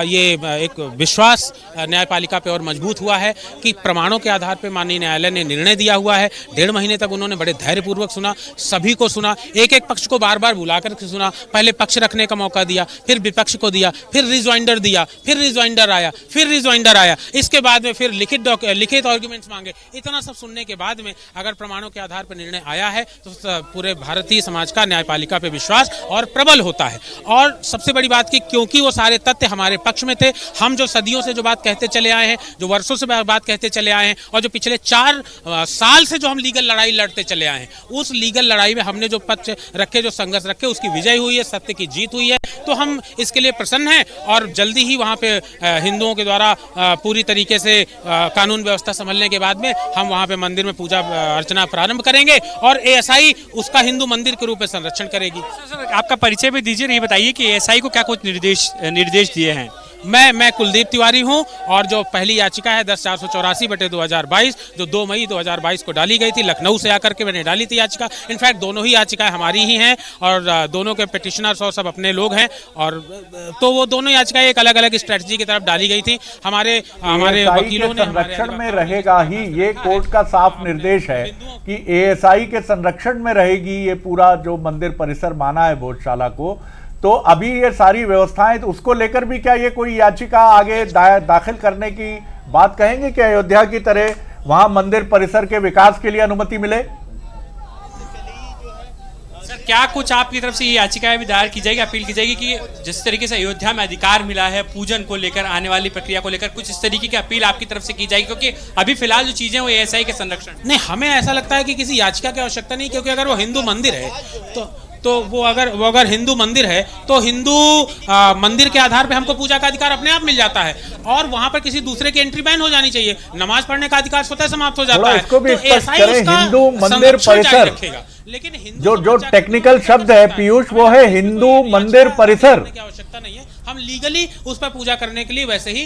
ये एक विश्वास न्यायपालिका पे और मजबूत हुआ है कि प्रमाणों के आधार पे माननीय न्यायालय ने निर्णय दिया हुआ है। 1.5 महीने तक उन्होंने बड़े धैर्यपूर्वक सुना, सभी को सुना, एक पक्ष को बार बार बुला कर सुना, पहले पक्ष रखने का मौका दिया, फिर विपक्ष को दिया, फिर रिजॉइंडर दिया, फिर रिजॉइंडर आया, फिर रिजॉइंडर आया, इसके बाद में फिर लिखित आर्ग्यूमेंट्स मांगे। इतना सब सुनने के बाद में अगर प्रमाणों के आधार पर निर्णय आया है तो पूरे भारतीय समाज का न्यायपालिका पे विश्वास और प्रबल होता है। और सबसे बड़ी बात कि क्योंकि वो सारे तथ्य हमारे पक्ष में थे, हम जो सदियों से जो बात कहते चले आए हैं, जो वर्षों से बात कहते चले आए हैं और जो पिछले 4 साल से जो हम लीगल लड़ाई लड़ते चले आए हैं, उस लीगल लड़ाई में हमने जो पक्ष रखे, जो संघर्ष रखे, उसकी विजय हुई है, सत्य की जीत हुई है। तो हम इसके लिए प्रसन्न हैं और जल्दी ही वहाँ पे हिंदुओं के द्वारा पूरी तरीके से कानून व्यवस्था संभलने के बाद में हम वहाँ पे मंदिर में पूजा अर्चना प्रारंभ करेंगे और एएसआई उसका हिंदू मंदिर के रूप में संरक्षण करेगी। सर आपका परिचय भी दीजिए, ये बताइए कि एएसआई को क्या कुछ निर्देश दिए हैं? मैं कुलदीप तिवारी हूं और जो पहली याचिका है 10/484/2022 जो 2 मई 2022 को डाली गई थी, लखनऊ से आकर के मैंने डाली थी याचिका। इनफैक्ट दोनों ही याचिकाएं हमारी ही हैं और दोनों के पिटिशनर्स और सब अपने लोग हैं और तो वो दोनों याचिकाएं एक अलग अलग स्ट्रेटजी की तरफ डाली गई थी। हमारे वकीलों ने संरक्षण में रहेगा ही, ये कोर्ट का साफ निर्देश है कि एएसआई के संरक्षण में रहेगी ये पूरा जो मंदिर परिसर माना है भोजशाला को। तो अभी ये सारी व्यवस्थाएं, तो उसको लेकर भी क्या ये कोई याचिका आगे दाखिल करने की बात कहेंगे कि अयोध्या की तरह वहां मंदिर परिसर के विकास के लिए अनुमति मिले? सर क्या कुछ आपकी तरफ से ये याचिकाएं भी दायर की जाएगी, अपील की जाएगी कि जिस तरीके से अयोध्या में अधिकार मिला है पूजन को लेकर, आने वाली प्रक्रिया को लेकर, कुछ इस तरीके की अपील आपकी तरफ से की जाएगी? क्योंकि अभी फिलहाल जो चीजें वो एएसआई के संरक्षण। नहीं, हमें ऐसा लगता है कि किसी याचिका की आवश्यकता नहीं, क्योंकि अगर वो हिंदू मंदिर है तो वो अगर हिंदू मंदिर है तो हिंदू मंदिर के आधार पे हमको पूजा का अधिकार अपने आप मिल जाता है, और वहां पर किसी दूसरे की एंट्री बैन हो जानी चाहिए। नमाज पढ़ने का अधिकार स्वतः समाप्त हो जाता है। इसको भी तो स्पष्ट एएसआई करें, उसका हिंदू मंदिर संरक्षण जारी परिसर, रखेगा। लेकिन जो टेक्निकल शब्द है पीयूष, वो है हिंदू मंदिर परिसर की आवश्यकता नहीं है। हम लीगली उस पर पूजा करने के लिए वैसे ही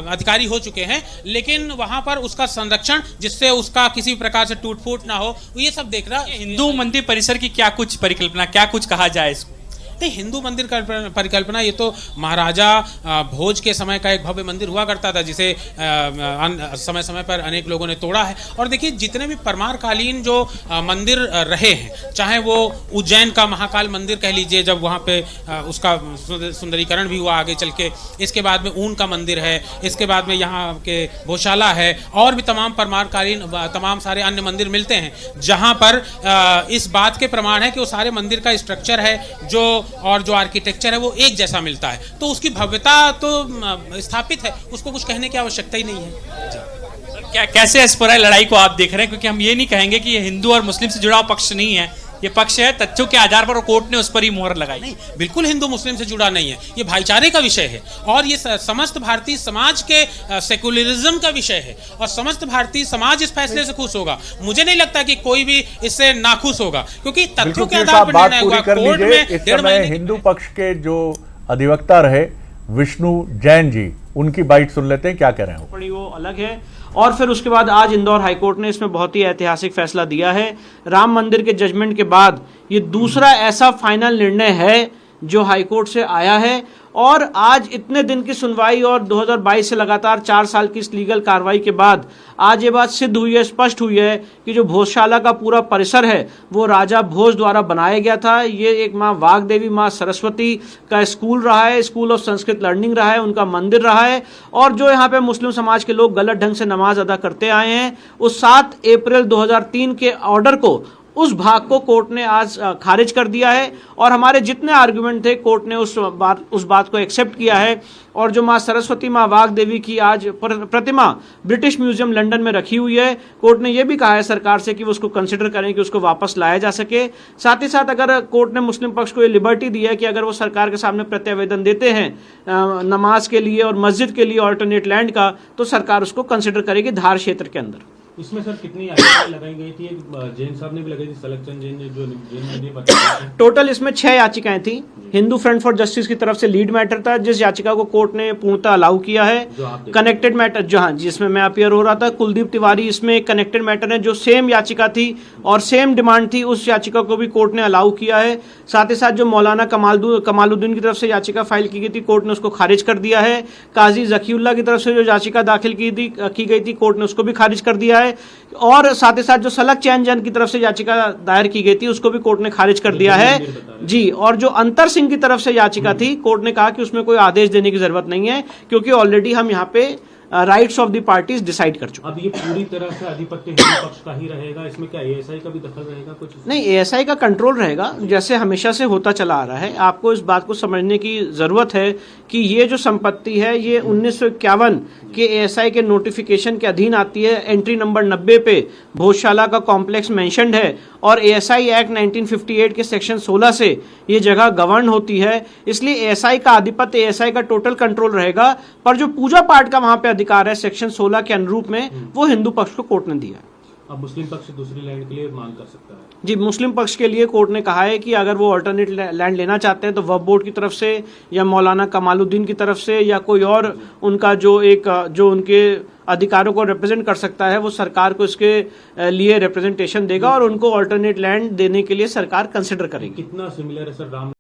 अधिकारी हो चुके हैं, लेकिन वहां पर उसका संरक्षण, जिससे उसका किसी प्रकार से टूट फूट ना हो, ये सब देख रहा। हिंदू मंदिर परिसर की क्या कुछ परिकल्पना, क्या कुछ कहा जाए इसको? नहीं, हिंदू मंदिर का परिकल्पना ये तो महाराजा भोज के समय का एक भव्य मंदिर हुआ करता था, जिसे समय समय पर अनेक लोगों ने तोड़ा है। और देखिए, जितने भी परमारकालीन जो मंदिर रहे हैं, चाहे वो उज्जैन का महाकाल मंदिर कह लीजिए, जब वहाँ पे उसका सुंदरीकरण भी हुआ आगे चल के, इसके बाद में ऊन का मंदिर है, इसके बाद में यहाँ के भोजशाला है, और भी तमाम परमारकालीन तमाम सारे अन्य मंदिर मिलते हैं, जहाँ पर इस बात के प्रमाण है कि वो सारे मंदिर का स्ट्रक्चर है जो आर्किटेक्चर है वो एक जैसा मिलता है, तो उसकी भव्यता तो स्थापित है, उसको कुछ कहने की आवश्यकता ही नहीं है। कैसे इस पूरी लड़ाई को आप देख रहे हैं? क्योंकि हम ये नहीं कहेंगे कि ये हिंदू और मुस्लिम से जुड़ा पक्ष नहीं है, ये पक्ष है तथ्यों के आधार पर, और कोर्ट ने उस पर ही मोहर लगाई। नहीं, बिल्कुल हिंदू मुस्लिम से जुड़ा नहीं है, ये भाईचारे का विषय है, और ये समस्त भारतीय समाज के सेकुलरिज्म का विषय है, और समस्त भारतीय समाज इस फैसले से खुश होगा। मुझे नहीं लगता कि कोई भी इससे नाखुश होगा, क्योंकि तथ्यों के आधार पर निर्णय हुआ। कोर्ट में इस समय हिंदू पक्ष के जो अधिवक्ता रहे विष्णु जैन जी, उनकी बाइट सुन लेते हैं, क्या कह रहे हैं वो अलग है। और फिर उसके बाद आज इंदौर हाईकोर्ट ने इसमें बहुत ही ऐतिहासिक फैसला दिया है। राम मंदिर के जजमेंट के बाद ये दूसरा ऐसा फाइनल निर्णय है जो हाईकोर्ट से आया है, और आज इतने दिन की सुनवाई और 2022 से लगातार 4 साल की इस लीगल कार्रवाई के बाद आज ये बात सिद्ध हुई है, स्पष्ट हुई है कि जो भोजशाला का पूरा परिसर है वो राजा भोज द्वारा बनाया गया था। ये एक माँ वाग्देवी, माँ सरस्वती का स्कूल रहा है, स्कूल ऑफ संस्कृत लर्निंग रहा है, उनका मंदिर रहा है, और जो यहाँ पे मुस्लिम समाज के लोग गलत ढंग से नमाज अदा करते आए हैं, उस 7 अप्रैल 2003 के ऑर्डर को, उस भाग को कोर्ट ने आज खारिज कर दिया है, और हमारे जितने आर्गुमेंट थे कोर्ट ने उस बात को एक्सेप्ट किया है। और जो माँ सरस्वती, माँ वाग्देवी की आज प्रतिमा ब्रिटिश म्यूजियम लंदन में रखी हुई है, कोर्ट ने यह भी कहा है सरकार से कि वो उसको कंसिडर करें कि उसको वापस लाया जा सके। साथ ही साथ अगर कोर्ट ने मुस्लिम पक्ष को ये लिबर्टी दी है कि अगर वो सरकार के सामने प्रत्यावेदन देते हैं नमाज के लिए और मस्जिद के लिए ऑल्टरनेट लैंड का, तो सरकार उसको कंसिडर करेगी धार क्षेत्र के अंदर। इसमें सर कितनी याचिकाएं लगाई गई थी? जैन साहब ने भी लगाई थी, सलक्षण जैन ने, जो जैन ने बताया। टोटल इसमें 6 याचिकाएं थी। हिंदू फ्रंट फॉर जस्टिस की तरफ से लीड मैटर था, जिस याचिका को कोर्ट ने पूर्णतः अलाउ किया है। कनेक्टेड मैटर जो, हाँ, जिसमें मैं अपीयर हो रहा था, कुलदीप तिवारी इसमें एक कनेक्टेड मैटर है, जो सेम याचिका थी और सेम डिमांड थी, उस याचिका को भी कोर्ट ने अलाउ किया है। साथ ही साथ जो मौलाना कमालुद्दीन की तरफ से याचिका फाइल की गई थी, कोर्ट ने उसको खारिज कर दिया है। काजी जकीउल्लाह की तरफ से जो याचिका दाखिल की गई थी, कोर्ट ने उसको भी खारिज कर दिया है। और साथ ही साथ जो सलक चैन जन की तरफ से याचिका दायर की गई थी, उसको भी कोर्ट ने खारिज कर दिया है जी। और जो अंतर सिंह की तरफ से याचिका थी, कोर्ट ने कहा कि उसमें कोई आदेश देने की जरूरत नहीं है, क्योंकि ऑलरेडी हम यहाँ पे rights of the parties decide कर चुके। अब ये पूरी तरह से आधिपत्य हिंदू पक्ष का ही रहेगा, इसमें क्या एएसआई का भी दखल रहेगा? कुछ नहीं, एएसआई का कंट्रोल रहेगा, जैसे हमेशा से होता चला आ रहा है। आपको इस बात को समझने की जरूरत है कि ये जो संपत्ति है ये 1951 के एएसआई के नोटिफिकेशन के अधीन आती है। एंट्री नंबर 90 पे भोजशाला का कॉम्प्लेक्स मेंशन्ड है, और एएसआई एक्ट 1958 के सेक्शन 16 से ये जगह गवर्न होती है। इसलिए एएसआई का आधिपत्य, एएसआई का टोटल कंट्रोल रहेगा, पर जो पूजा पाठ का वहां पे अधिकार है सेक्शन 16 के अनुरूप में, वो हिंदू पक्ष को कोर्ट ने दिया। अब मुस्लिम पक्ष दूसरी लैंड के लिए मांग कर सकता है जी। मुस्लिम पक्ष के लिए कोर्ट ने कहा है कि अगर वो अल्टरनेट लैंड लेना चाहते हैं तो वक्फ बोर्ड की तरफ से, या मौलाना कमालुद्दीन की तरफ से, या कोई और उनका जो उनके अधिकारों को रिप्रेजेंट कर सकता है, वो सरकार को इसके लिए रिप्रेजेंटेशन देगा, और उनको अल्टरनेट लैंड देने के लिए सरकार कंसिडर करेगी। कितना सिमिलर है सर राम